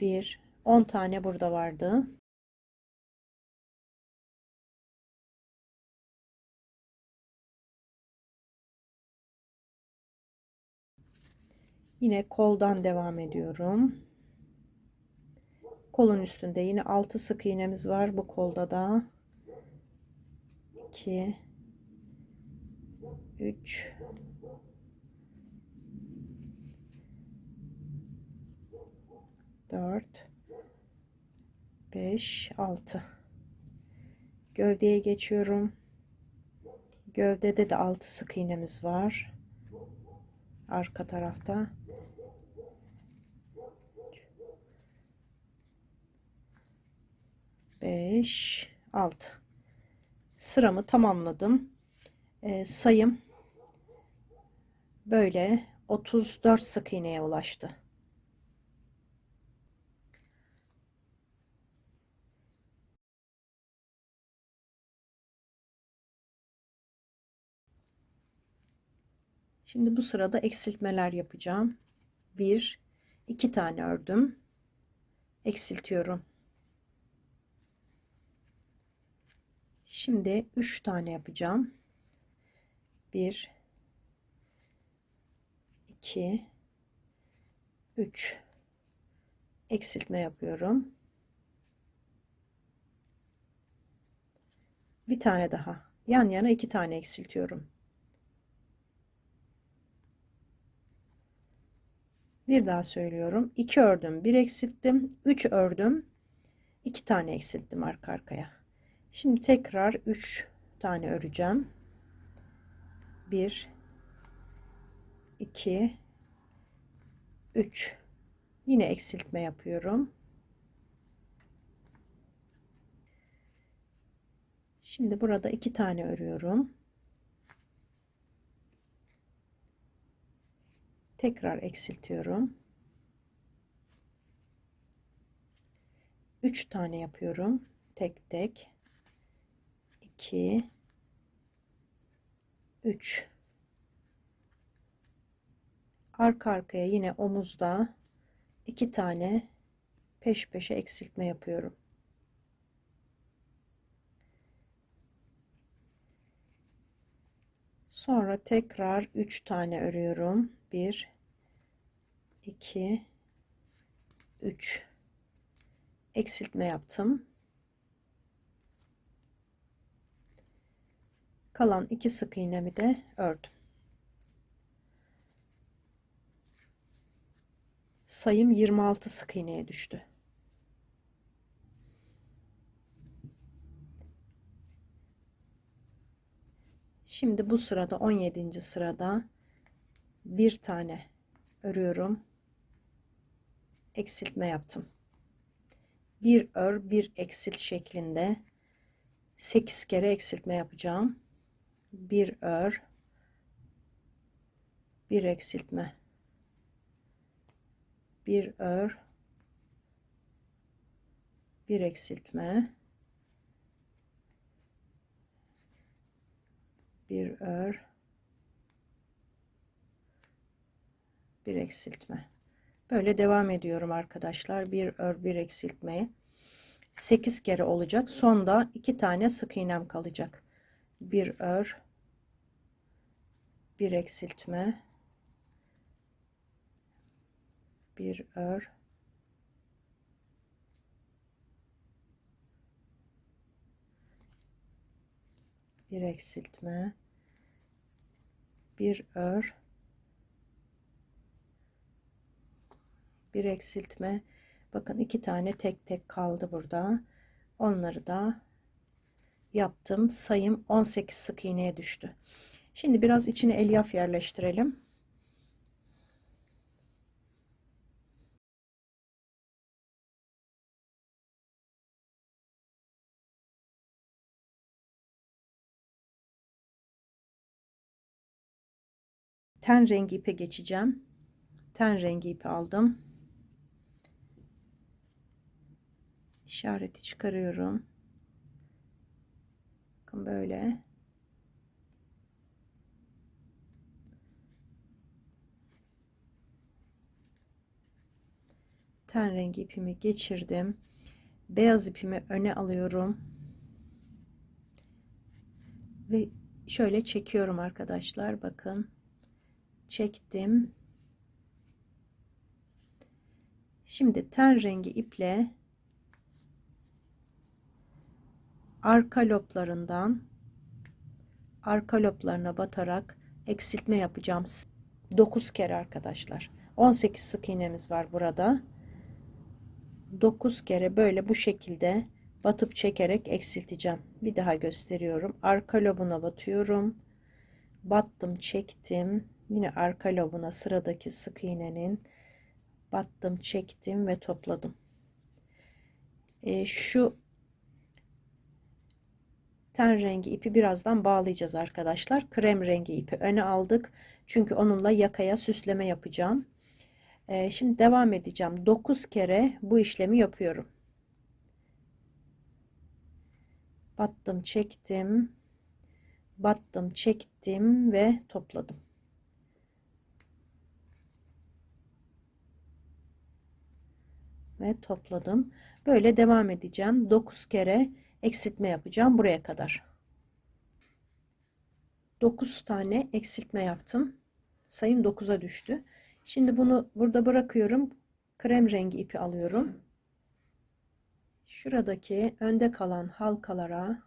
1, 10 tane burada vardı. Yine koldan devam ediyorum. Kolun üstünde yine 6 sık iğnemiz var. Bu kolda da 2, 3, 4, 5, 6. Gövdeye geçiyorum. Gövdede de 6 sık iğnemiz var. Arka tarafta. 5, 6. Sıramı tamamladım. Sayım böyle 34 sık iğneye ulaştı. Şimdi bu sırada eksiltmeler yapacağım. 1, 2 tane ördüm. Eksiltiyorum. Şimdi 3 tane yapacağım. 1, 2, 3. Eksiltme yapıyorum. Bir tane daha. Yan yana 2 tane eksiltiyorum. Bir daha söylüyorum. 2 ördüm, 1 eksilttim, 3 ördüm, 2 tane eksilttim arka arkaya. Şimdi tekrar 3 tane öreceğim. 1, 2, 3. Yine eksiltme yapıyorum. Şimdi burada 2 tane örüyorum. Tekrar eksiltiyorum. 3 tane yapıyorum. Tek tek. 2, 2, 3. Arka arkaya yine omuzda 2 tane peş peşe eksiltme yapıyorum. Sonra tekrar 3 tane örüyorum. 1, 2, 3. Eksiltme yaptım. Kalan 2 sık iğnemi de ördüm. Sayım 26 sık iğneye düştü. Şimdi bu sırada 17. sırada bir tane örüyorum. Eksiltme yaptım. Bir ör, bir eksilt şeklinde 8 kere eksiltme yapacağım. Bir ör, bir eksiltme. Bir ör, bir eksiltme. Bir ör, bir eksiltme. Böyle devam ediyorum arkadaşlar. Bir ör, bir eksiltmeyi 8 kere olacak. Sonda 2 tane sık iğnem kalacak. Bir ör, bir eksiltme, bir ör, bir eksiltme, bir ör, bir eksiltme. Bakın 2 tane tek tek kaldı burada. Onları da yaptım. Sayım 18 sık iğneye düştü. Şimdi biraz içine elyaf yerleştirelim. Ten rengi ipe geçeceğim. Ten rengi ipi aldım. İşareti çıkarıyorum. Bakın böyle. Ten rengi ipimi geçirdim. Beyaz ipimi öne alıyorum. Ve şöyle çekiyorum arkadaşlar. Bakın. Çektim. Şimdi ten rengi iple arka loplarına batarak eksiltme yapacağım. 9 kere arkadaşlar. 18 sık iğnemiz var burada. 9 kere böyle bu şekilde batıp çekerek eksilteceğim. Bir daha gösteriyorum. Arka lobuna batıyorum. Battım, çektim. Yine arka lobuna sıradaki sık iğnenin battım, çektim ve topladım. Şu ten rengi ipi birazdan bağlayacağız arkadaşlar. Krem rengi ipi öne aldık. Çünkü onunla yakaya süsleme yapacağım. Şimdi devam edeceğim. 9 kere bu işlemi yapıyorum. Battım, çektim. Battım, çektim ve topladım. Ve topladım. Böyle devam edeceğim. 9 kere eksiltme yapacağım buraya kadar. 9 tane eksiltme yaptım. Sayım 9'a düştü. Şimdi bunu burada bırakıyorum. Krem rengi ipi alıyorum. Şuradaki önde kalan halkalara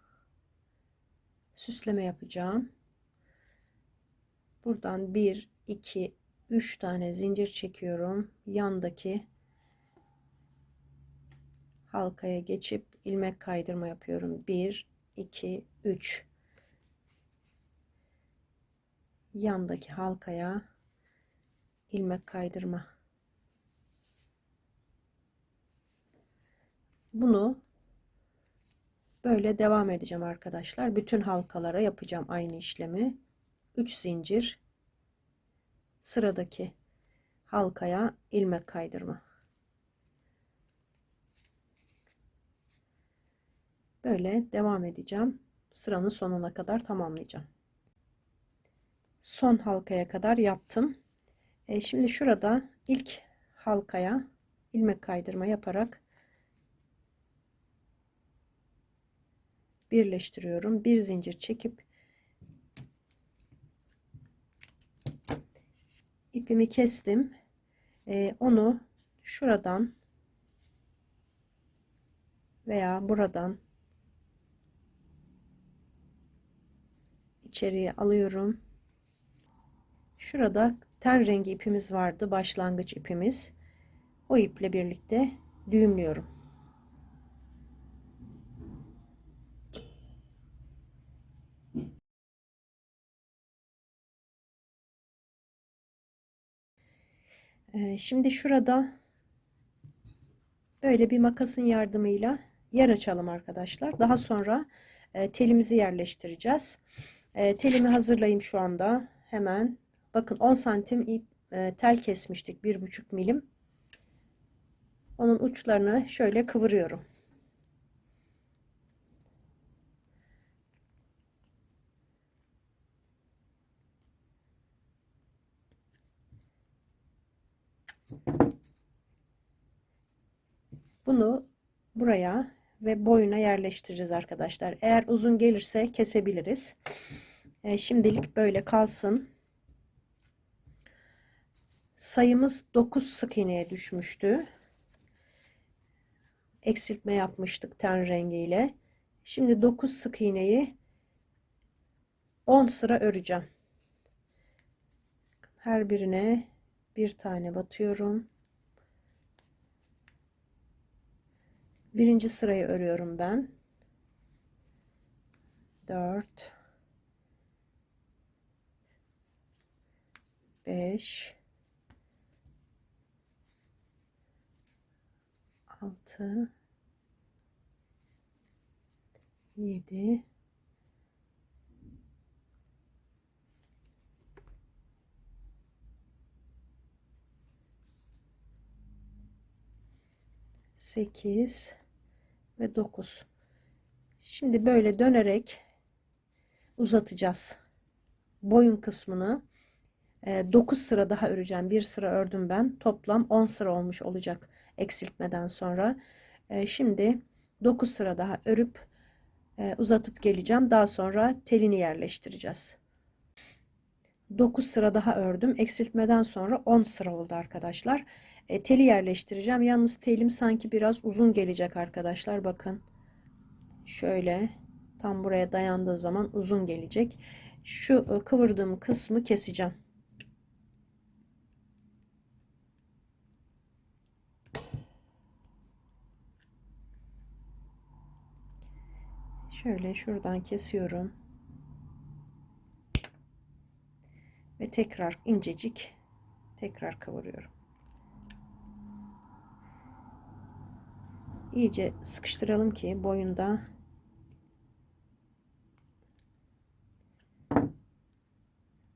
süsleme yapacağım. Buradan 1, 2, 3 tane zincir çekiyorum. Yandaki halkaya geçip ilmek kaydırma yapıyorum. 1, 2, 3. Yandaki halkaya ilmek kaydırma. Bunu böyle devam edeceğim arkadaşlar. Bütün halkalara yapacağım aynı işlemi. 3 zincir, sıradaki halkaya ilmek kaydırma. Böyle devam edeceğim. Sıranın sonuna kadar tamamlayacağım. Son halkaya kadar yaptım. Şimdi şurada ilk halkaya ilmek kaydırma yaparak birleştiriyorum. Bir zincir çekip ipimi kestim. Onu şuradan veya buradan içeriye alıyorum. Şurada ten rengi ipimiz vardı, başlangıç ipimiz. O iple birlikte düğümlüyorum. Şimdi şurada böyle bir makasın yardımıyla yer açalım arkadaşlar. Daha sonra telimizi yerleştireceğiz. Telimi hazırlayayım şu anda. Hemen bakın 10 santim ip tel kesmiştik, 1,5 milim. Onun uçlarını şöyle kıvırıyorum. Bunu buraya ve boyuna yerleştireceğiz arkadaşlar. Eğer uzun gelirse kesebiliriz. Şimdilik böyle kalsın. Sayımız 9 sık iğneye düşmüştü. Eksiltme yapmıştık ten rengiyle. Şimdi 9 sık iğneyi 10 sıra öreceğim. Her birine bir tane batıyorum. Birinci sırayı örüyorum ben. 4 5 6 7 8 ve 9. Şimdi böyle dönerek uzatacağız. Boyun kısmını 9 sıra daha öreceğim. Bir sıra ördüm ben. Toplam 10 sıra olmuş olacak eksiltmeden sonra. Şimdi 9 sıra daha örüp uzatıp geleceğim. Daha sonra telini yerleştireceğiz. 9 sıra daha ördüm. Eksiltmeden sonra 10 sıra oldu arkadaşlar. Teli yerleştireceğim. Yalnız telim sanki biraz uzun gelecek arkadaşlar. Bakın. Şöyle tam buraya dayandığı zaman uzun gelecek. Şu kıvırdığım kısmı keseceğim. Şöyle şuradan kesiyorum. Ve tekrar incecik tekrar kıvırıyorum. İyice sıkıştıralım ki boyunda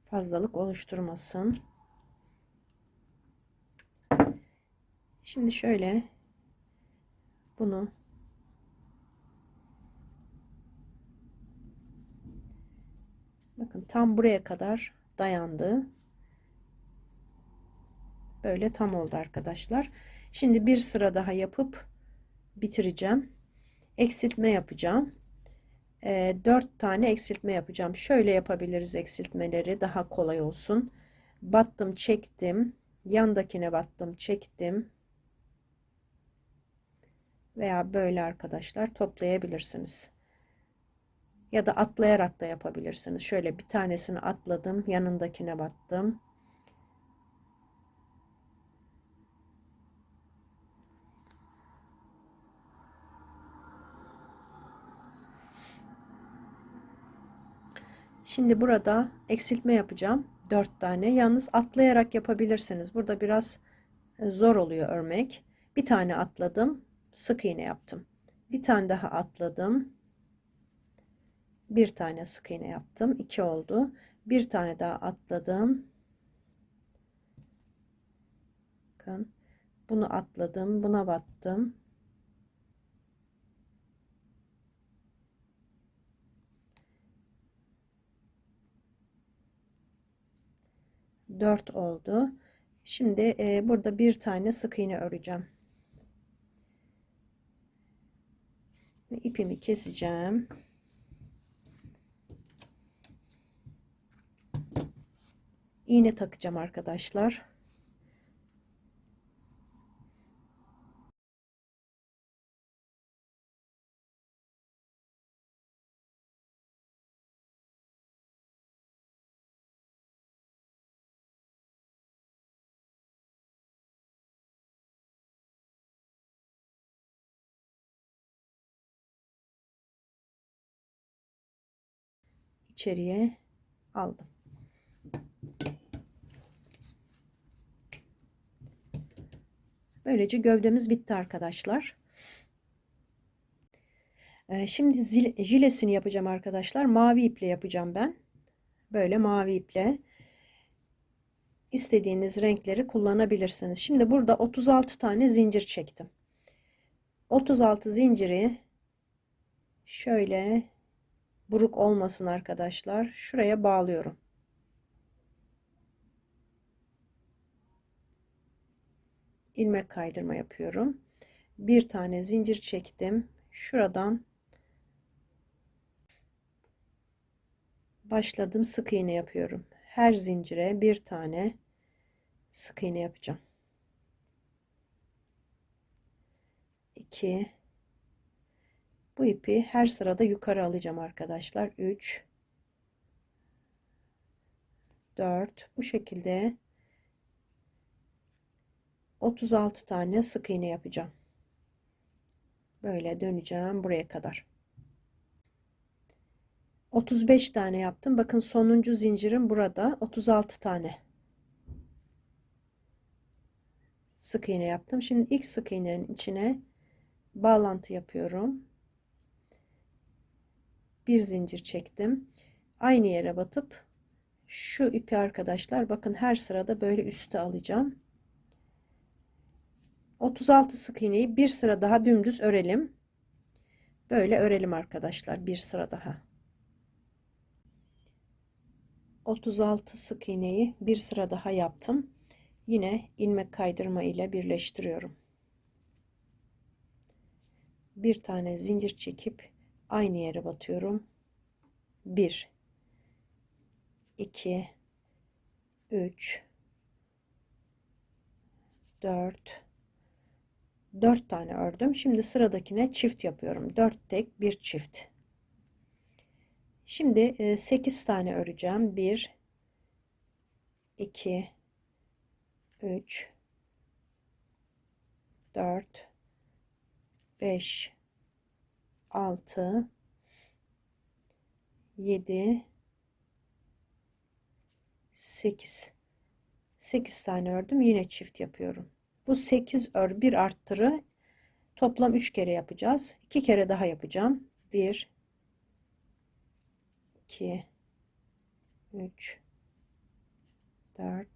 fazlalık oluşturmasın. Şimdi şöyle bunu bakın tam buraya kadar dayandı. Böyle tam oldu arkadaşlar. Şimdi bir sıra daha yapıp bitireceğim. Eksiltme yapacağım. 4 tane eksiltme yapacağım. Şöyle yapabiliriz eksiltmeleri daha kolay olsun. Battım, çektim. Yandakine battım, çektim. Veya böyle arkadaşlar toplayabilirsiniz. Ya da atlayarak da yapabilirsiniz. Şöyle bir tanesini atladım, yanındakine battım. Şimdi burada eksiltme yapacağım. 4 tane. Yalnız atlayarak yapabilirsiniz. Burada biraz zor oluyor örmek. Bir tane atladım. Sık iğne yaptım. Bir tane daha atladım. Bir tane sık iğne yaptım. 2 oldu. Bir tane daha atladım. Bakın. Bunu atladım. Buna battım. 4 oldu. Şimdi burada bir tane sık iğne öreceğim. Ve ipimi keseceğim. İğne takacağım arkadaşlar. İçeriye aldım. Böylece gövdemiz bitti arkadaşlar. Şimdi jilesini yapacağım arkadaşlar. Mavi iple yapacağım ben. Böyle mavi iple istediğiniz renkleri kullanabilirsiniz. Şimdi burada 36 tane zincir çektim. 36 zinciri şöyle buruk olmasın arkadaşlar. Şuraya bağlıyorum. İlmek kaydırma yapıyorum. Bir tane zincir çektim. Şuradan başladım, sık iğne yapıyorum. Her zincire bir tane sık iğne yapacağım. 2, bu ipi her sırada yukarı alacağım arkadaşlar. 3, 4, bu şekilde 36 tane sık iğne yapacağım. Böyle döneceğim buraya kadar. 35 tane yaptım. Bakın sonuncu zincirim burada. 36 tane sık iğne yaptım. Şimdi ilk sık iğnenin içine bağlantı yapıyorum. Bir zincir çektim. Aynı yere batıp şu ipi arkadaşlar bakın her sırada böyle üste alacağım. 36 sık iğneyi bir sıra daha dümdüz örelim. Böyle örelim arkadaşlar, bir sıra daha. 36 sık iğneyi bir sıra daha yaptım. Yine ilmek kaydırma ile birleştiriyorum. Bir tane zincir çekip aynı yere batıyorum. 1, 2, 3, 4 tane ördüm. Şimdi sıradakine çift yapıyorum. 4 tek bir çift. Şimdi 8 tane öreceğim. 1, 2, 3, 4, 5, 6, 7, 8. 8 tane ördüm. Yine çift yapıyorum. Bu 8 bir arttırı. Toplam 3 kere yapacağız. 2 kere daha yapacağım. 1, 2, 3, 4,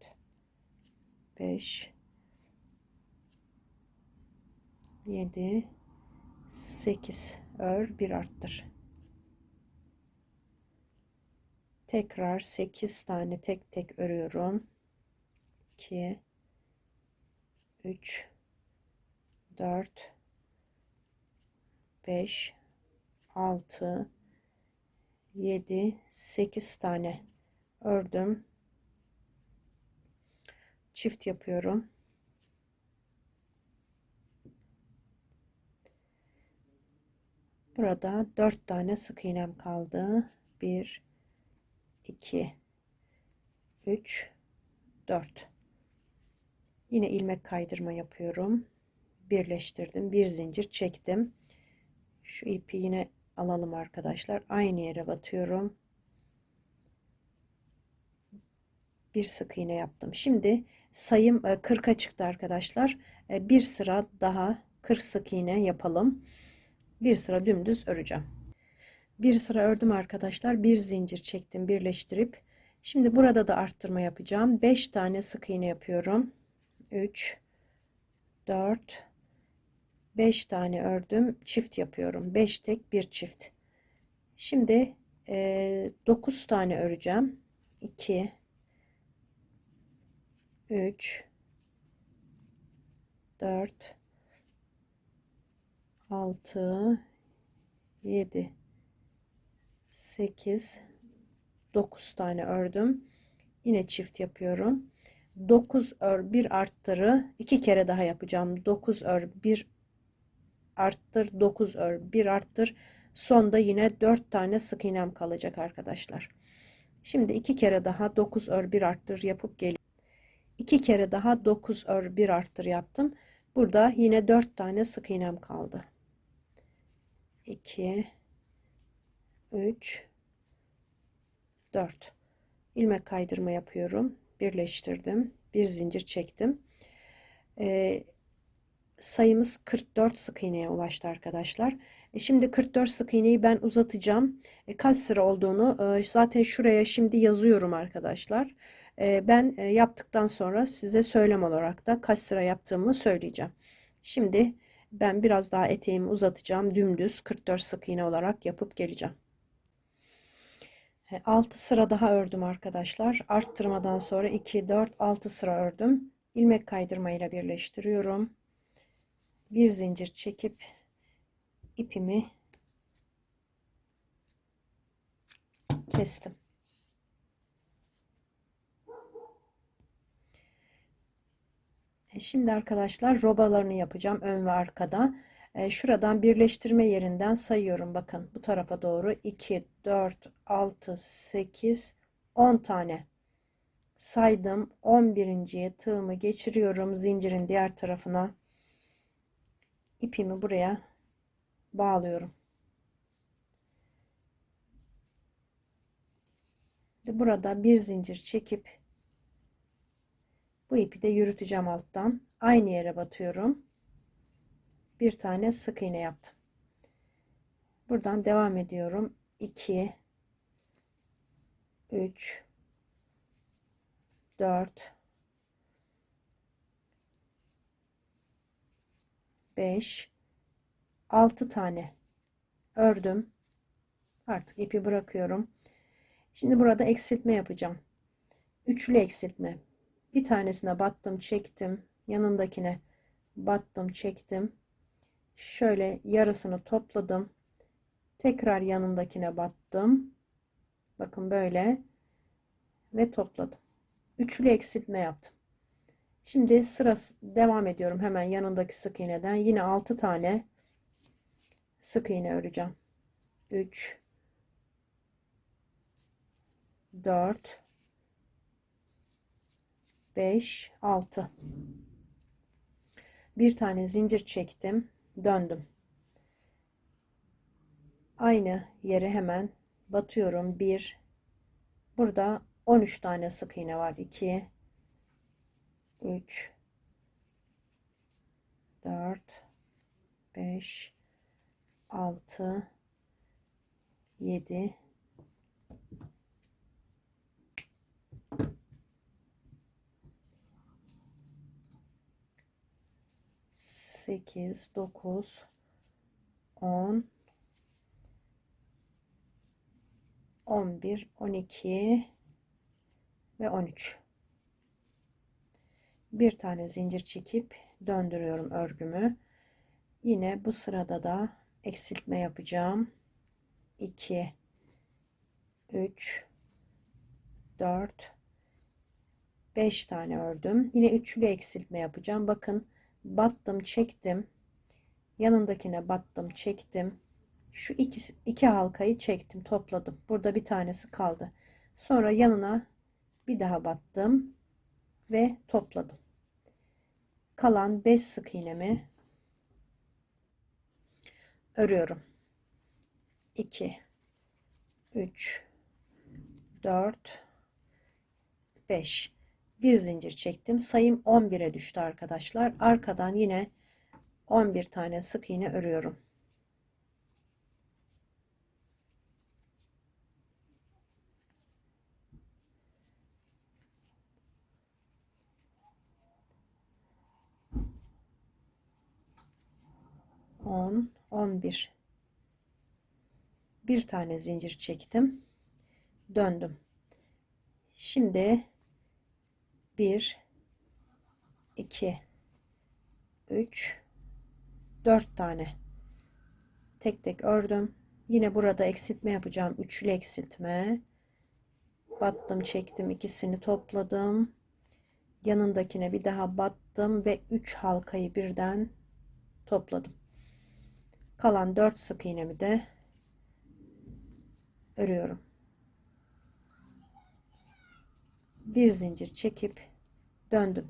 5, 7, 8 bir arttır. Tekrar 8 tane tek tek örüyorum. 2, 3, 4, 5, 6, 7, 8 tane ördüm. Çift yapıyorum. Burada 4 tane sık iğnem kaldı. 1, 2, 3, 4. Yine ilmek kaydırma yapıyorum. Birleştirdim. Bir zincir çektim. Şu ipi yine alalım arkadaşlar. Aynı yere batıyorum. Bir sık iğne yaptım. Şimdi sayım 40'a çıktı arkadaşlar. Bir sıra daha 40 sık iğne yapalım. Bir sıra dümdüz öreceğim. Bir sıra ördüm arkadaşlar. Bir zincir çektim birleştirip. Şimdi burada da arttırma yapacağım. 5 tane sık iğne yapıyorum. 3, 4, 5 tane ördüm. Çift yapıyorum. 5 tek bir çift. Şimdi 9 tane öreceğim. 2, 3 4 6 7 8 9 tane ördüm. Yine çift yapıyorum. 9 ör 1 arttırı 2 kere daha yapacağım. 9 ör 1 arttır, 9 ör 1 arttır. Sonda yine 4 tane sık iğnem kalacak arkadaşlar. Şimdi 2 kere daha 9 ör 1 arttır yapıp geliyorum. 2 kere daha 9 ör 1 arttır yaptım. Burada yine 4 tane sık iğnem kaldı. 2 3 4 ilmek kaydırma yapıyorum. Birleştirdim. Bir zincir çektim. Sayımız 44 sık iğneye ulaştı arkadaşlar. Şimdi 44 sık iğneyi ben uzatacağım. Kaç sıra olduğunu zaten şuraya şimdi yazıyorum arkadaşlar. Ben yaptıktan sonra size söylem olarak da kaç sıra yaptığımı söyleyeceğim. Şimdi ben biraz daha eteğimi uzatacağım. Dümdüz 44 sık iğne olarak yapıp geleceğim. 6 sıra daha ördüm arkadaşlar. Arttırmadan sonra 2, 4, 6 sıra ördüm. İlmek kaydırma ile birleştiriyorum. Bir zincir çekip ipimi kestim. Şimdi arkadaşlar robalarını yapacağım ön ve arkada. Şuradan birleştirme yerinden sayıyorum. Bakın bu tarafa doğru 2, 4, 6, 8, 10 tane saydım. 11. tığımı geçiriyorum zincirin diğer tarafına. İpimi buraya bağlıyorum. Burada bir zincir çekip bu ipi de yürüteceğim alttan. Aynı yere batıyorum. Bir tane sık iğne yaptım. Buradan devam ediyorum. 2 3 4 5 6 tane ördüm. Artık ipi bırakıyorum. Şimdi burada eksiltme yapacağım. Üçlü eksiltme. Bir tanesine battım, çektim. Yanındakine battım, çektim. Şöyle yarısını topladım. Tekrar yanındakine battım. Bakın böyle ve topladım. Üçlü eksiltme yaptım. Şimdi sırası devam ediyorum hemen yanındaki sık iğneden. Yine 6 tane sık iğne öreceğim. 3 4 5 6 bir tane zincir çektim, döndüm. Aynı yere hemen batıyorum. Burada 13 tane sık iğne var. 2 3 4 5 6 7 8 9 10 11 12 ve 13. Bir tane zincir çekip döndürüyorum örgümü. Yine bu sırada da eksiltme yapacağım. 2 3 4 5 tane ördüm. Yine üçlü eksiltme yapacağım. Bakın battım, çektim. Yanındakine battım, çektim. Şu iki halkayı çektim, topladım. Burada bir tanesi kaldı. Sonra yanına bir daha battım ve topladım. Kalan 5 sık iğnemi örüyorum. 2 3 4 5 bir zincir çektim. Sayım 11'e düştü arkadaşlar. Arkadan yine 11 tane sık iğne örüyorum. On, 11. Bir tane zincir çektim. Döndüm. Şimdi 1 2, 3, 4 tane tek tek ördüm. Yine burada eksiltme yapacağım. Üçlü eksiltme. Battım, çektim, ikisini topladım. Yanındakine bir daha battım ve 3 halkayı birden topladım. Kalan 4 sık iğnemi de örüyorum. Bir zincir çekip döndüm.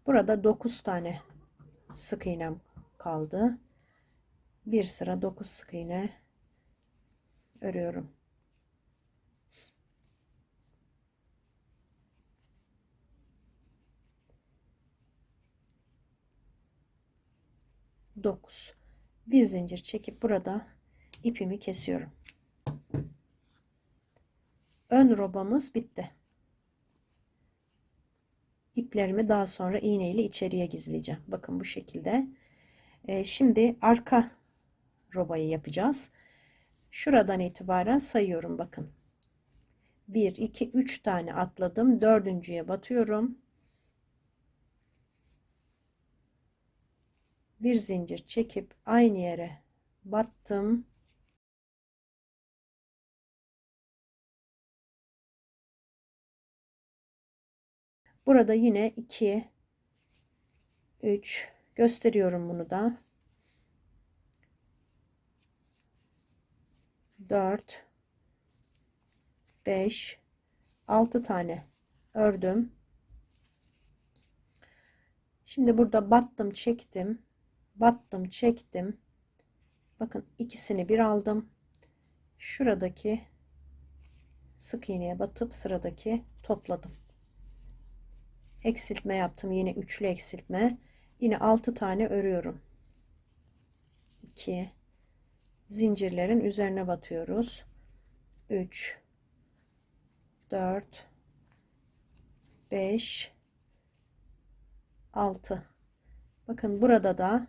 Burada 9 tane sık iğnem kaldı. Bir sıra 9 sık iğne örüyorum. Dokuz. Bir zincir çekip burada ipimi kesiyorum. Ön robamız bitti. İplerimi daha sonra iğne ile içeriye gizleyeceğim. Bakın bu şekilde. Şimdi arka robayı yapacağız. Şuradan itibaren sayıyorum bakın. 1, 2, 3 tane atladım. Dördüncüye batıyorum. Bir zincir çekip aynı yere battım. Burada yine 2, 3 gösteriyorum bunu da. 4, 5, 6 tane ördüm. Şimdi burada battım, çektim. Battım, çektim. Bakın ikisini bir aldım. Şuradaki sık iğneye batıp sıradaki topladım. Eksiltme yaptım. Yine üçlü eksiltme. Yine 6 tane örüyorum. 2 zincirlerin üzerine batıyoruz. 3, 4, 5, 6. Bakın burada da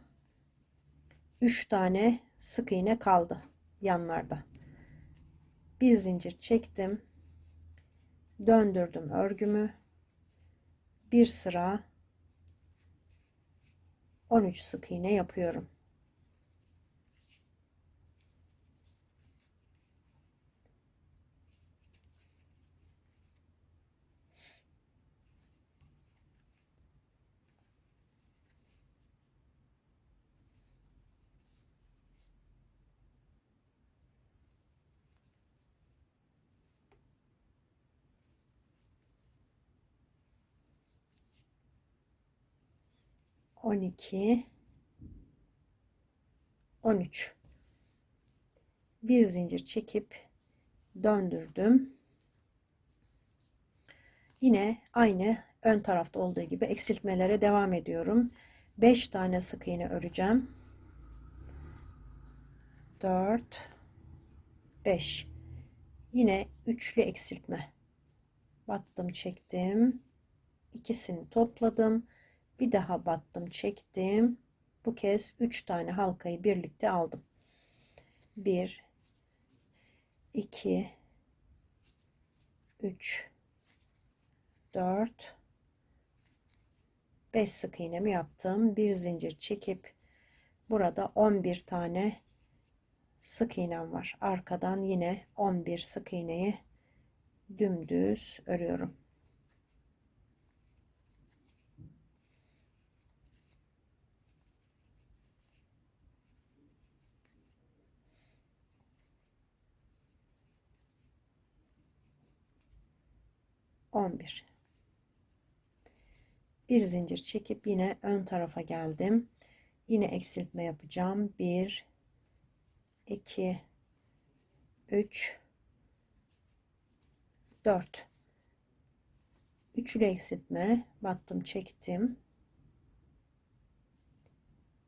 3 tane sık iğne kaldı yanlarda. Bir zincir çektim. Döndürdüm örgümü. Bir sıra 13 sık iğne yapıyorum. On iki, 13. Bir zincir çekip döndürdüm. Yine aynı ön tarafta olduğu gibi eksiltmelere devam ediyorum. 5 tane sık iğne öreceğim. 4, 5. Yine üçlü eksiltme. Battım, çektim. İkisini topladım. Bir daha battım, çektim. Bu kez 3 tane halkayı birlikte aldım. 1, 2, 3, 4, 5 sık iğnemi yaptım. Bir zincir çekip burada 11 tane sık iğnem var. Arkadan yine 11 sık iğneyi dümdüz örüyorum. Bir zincir çekip yine ön tarafa geldim. Yine eksiltme yapacağım. 1, 2, 3, 4. Üçlü eksiltme. Battım, çektim.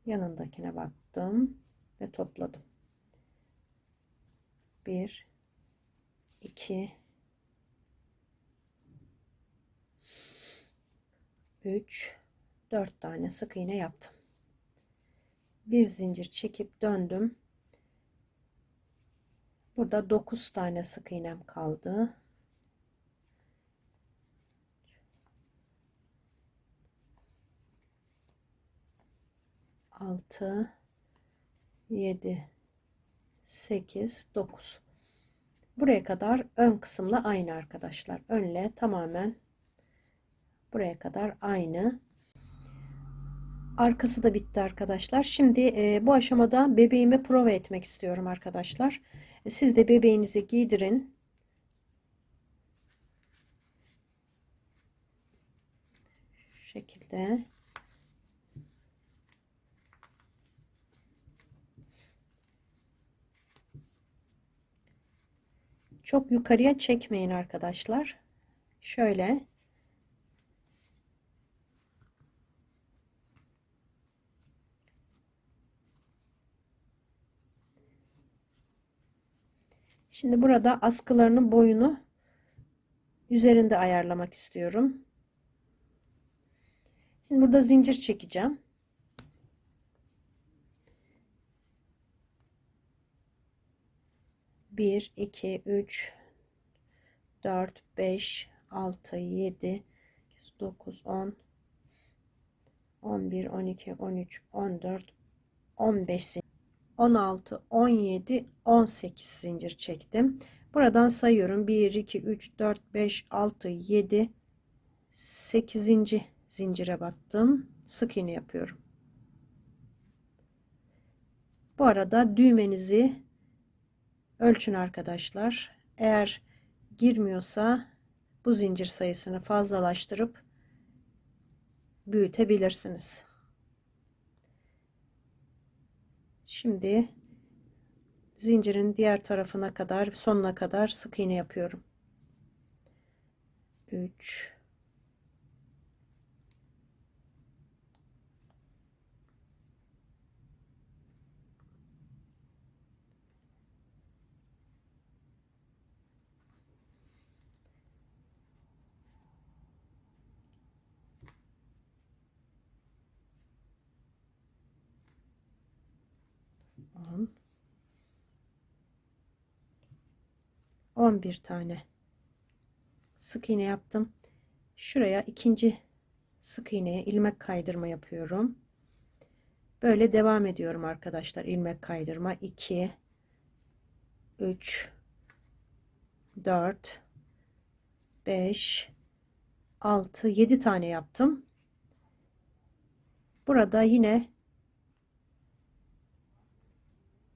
Yanındakine battım ve topladım. 1, 2, 3, 4 tane sık iğne yaptım. Bir zincir çekip döndüm. Burada 9 tane sık iğnem kaldı. 6, 7, 8, 9. Buraya kadar ön kısımla aynı arkadaşlar. Önle tamamen buraya kadar aynı. Arkası da bitti arkadaşlar. Şimdi bu aşamada bebeğimi prova etmek istiyorum arkadaşlar. Siz de bebeğinizi giydirin. Şu şekilde. Çok yukarıya çekmeyin arkadaşlar. Şöyle. Şimdi burada askılarının boyunu üzerinde ayarlamak istiyorum. Şimdi burada zincir çekeceğim. Bir, iki, üç, 4, 5, 6, 7, 9, 10, 11, 12, 13, 14, 15, 16, 17, 18 zincir çektim. Buradan sayıyorum. 1, 2, 3, 4, 5, 6, 7, 8. zincire battım. Sık iğne yapıyorum. Bu arada düğmenizi ölçün arkadaşlar. Eğer girmiyorsa bu zincir sayısını fazlalaştırıp büyütebilirsiniz. Şimdi zincirin diğer tarafına kadar, sonuna kadar sık iğne yapıyorum. 3, 10, 11 tane sık iğne yaptım. Şuraya ikinci sık iğneye ilmek kaydırma yapıyorum. Böyle devam ediyorum arkadaşlar. İlmek kaydırma 2, 3, 4, 5, 6, 7 tane yaptım. Burada yine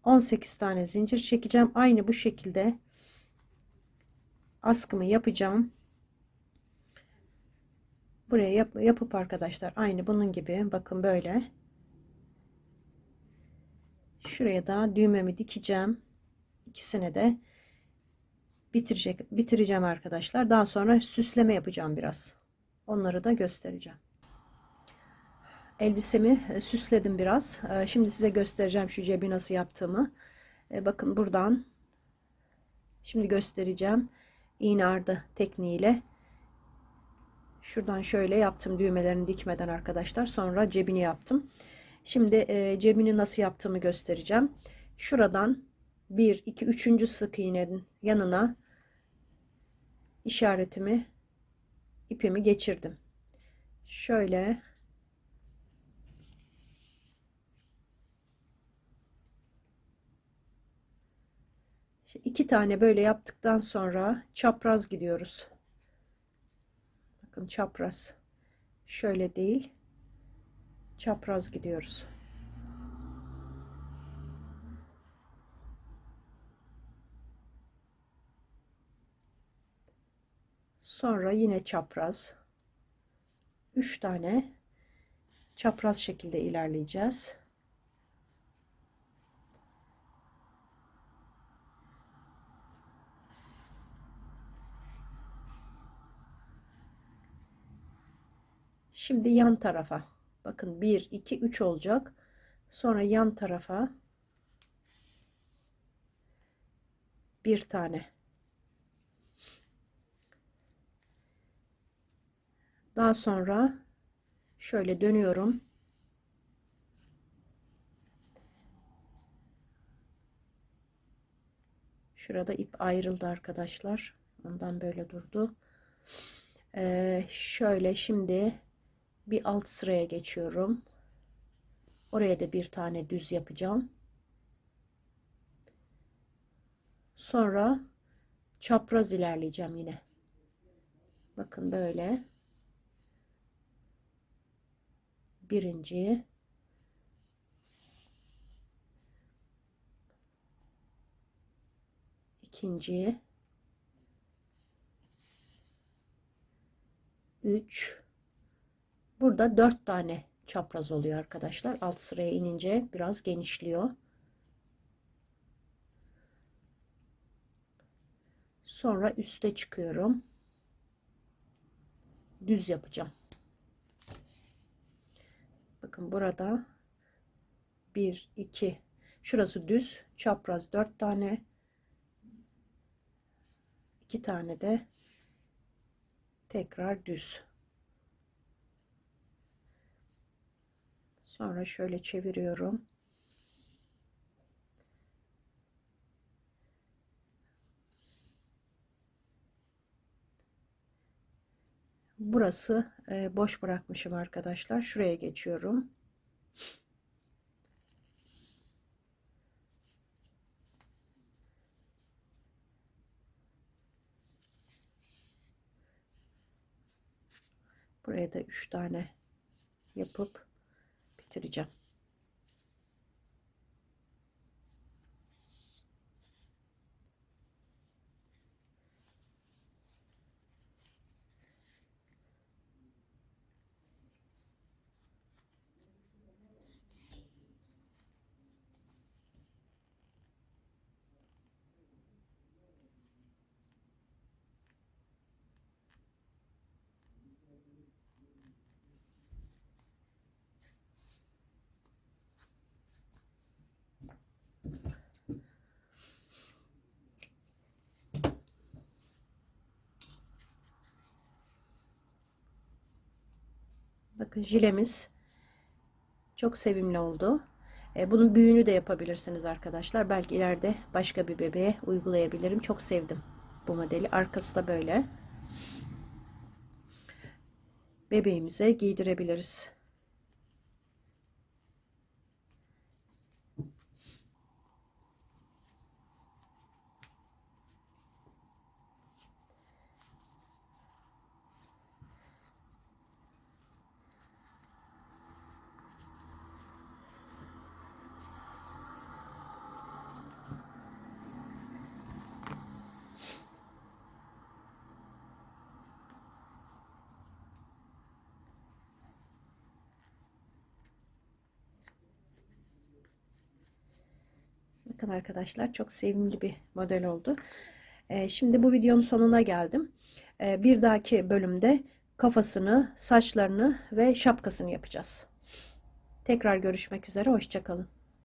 18 tane zincir çekeceğim. Aynı bu şekilde askımı yapacağım. Buraya yapıp arkadaşlar aynı bunun gibi bakın böyle. Şuraya da düğmemi dikeceğim. İkisini de bitireceğim arkadaşlar. Daha sonra süsleme yapacağım biraz. Onları da göstereceğim. Elbisemi süsledim biraz. Şimdi size göstereceğim şu cebi nasıl yaptığımı. Bakın buradan şimdi göstereceğim. İğne ardı tekniğiyle şuradan şöyle yaptım, düğmelerini dikmeden arkadaşlar. Sonra cebini yaptım. Şimdi cebini nasıl yaptığımı göstereceğim. Şuradan 1, 2, 3. sık iğnenin yanına işaretimi, ipimi geçirdim. Şöyle iki tane böyle yaptıktan sonra çapraz gidiyoruz. Bakın çapraz. Şöyle değil. Çapraz gidiyoruz. Sonra yine çapraz. 3 tane çapraz şekilde ilerleyeceğiz. Şimdi yan tarafa. Bakın 1, 2, 3 olacak. Sonra yan tarafa bir tane. Daha sonra şöyle dönüyorum. Şurada ip ayrıldı arkadaşlar. Ondan böyle durdu. Şöyle şimdi bir alt sıraya geçiyorum. Oraya da bir tane düz yapacağım. Sonra çapraz ilerleyeceğim yine. Bakın böyle. Birinci, ikinci, 3. Burada 4 tane çapraz oluyor arkadaşlar. Alt sıraya inince biraz genişliyor. Sonra üste çıkıyorum. Düz yapacağım. Bakın burada 1, 2. Şurası düz. Çapraz 4 tane. 2 tane de tekrar düz. Sonra şöyle çeviriyorum. Burası boş bırakmışım arkadaşlar. Şuraya geçiyorum. Buraya da 3 tane yapıp bitireceğim. Bakın jilemiz çok sevimli oldu. Bunun büyüğünü de yapabilirsiniz arkadaşlar. Belki ileride başka bir bebeğe uygulayabilirim. Çok sevdim bu modeli. Arkası da böyle. Bebeğimize giydirebiliriz. Bakın arkadaşlar, çok sevimli bir model oldu. Şimdi bu videonun sonuna geldim. Bir dahaki bölümde kafasını, saçlarını ve şapkasını yapacağız. Tekrar görüşmek üzere. Hoşça kalın.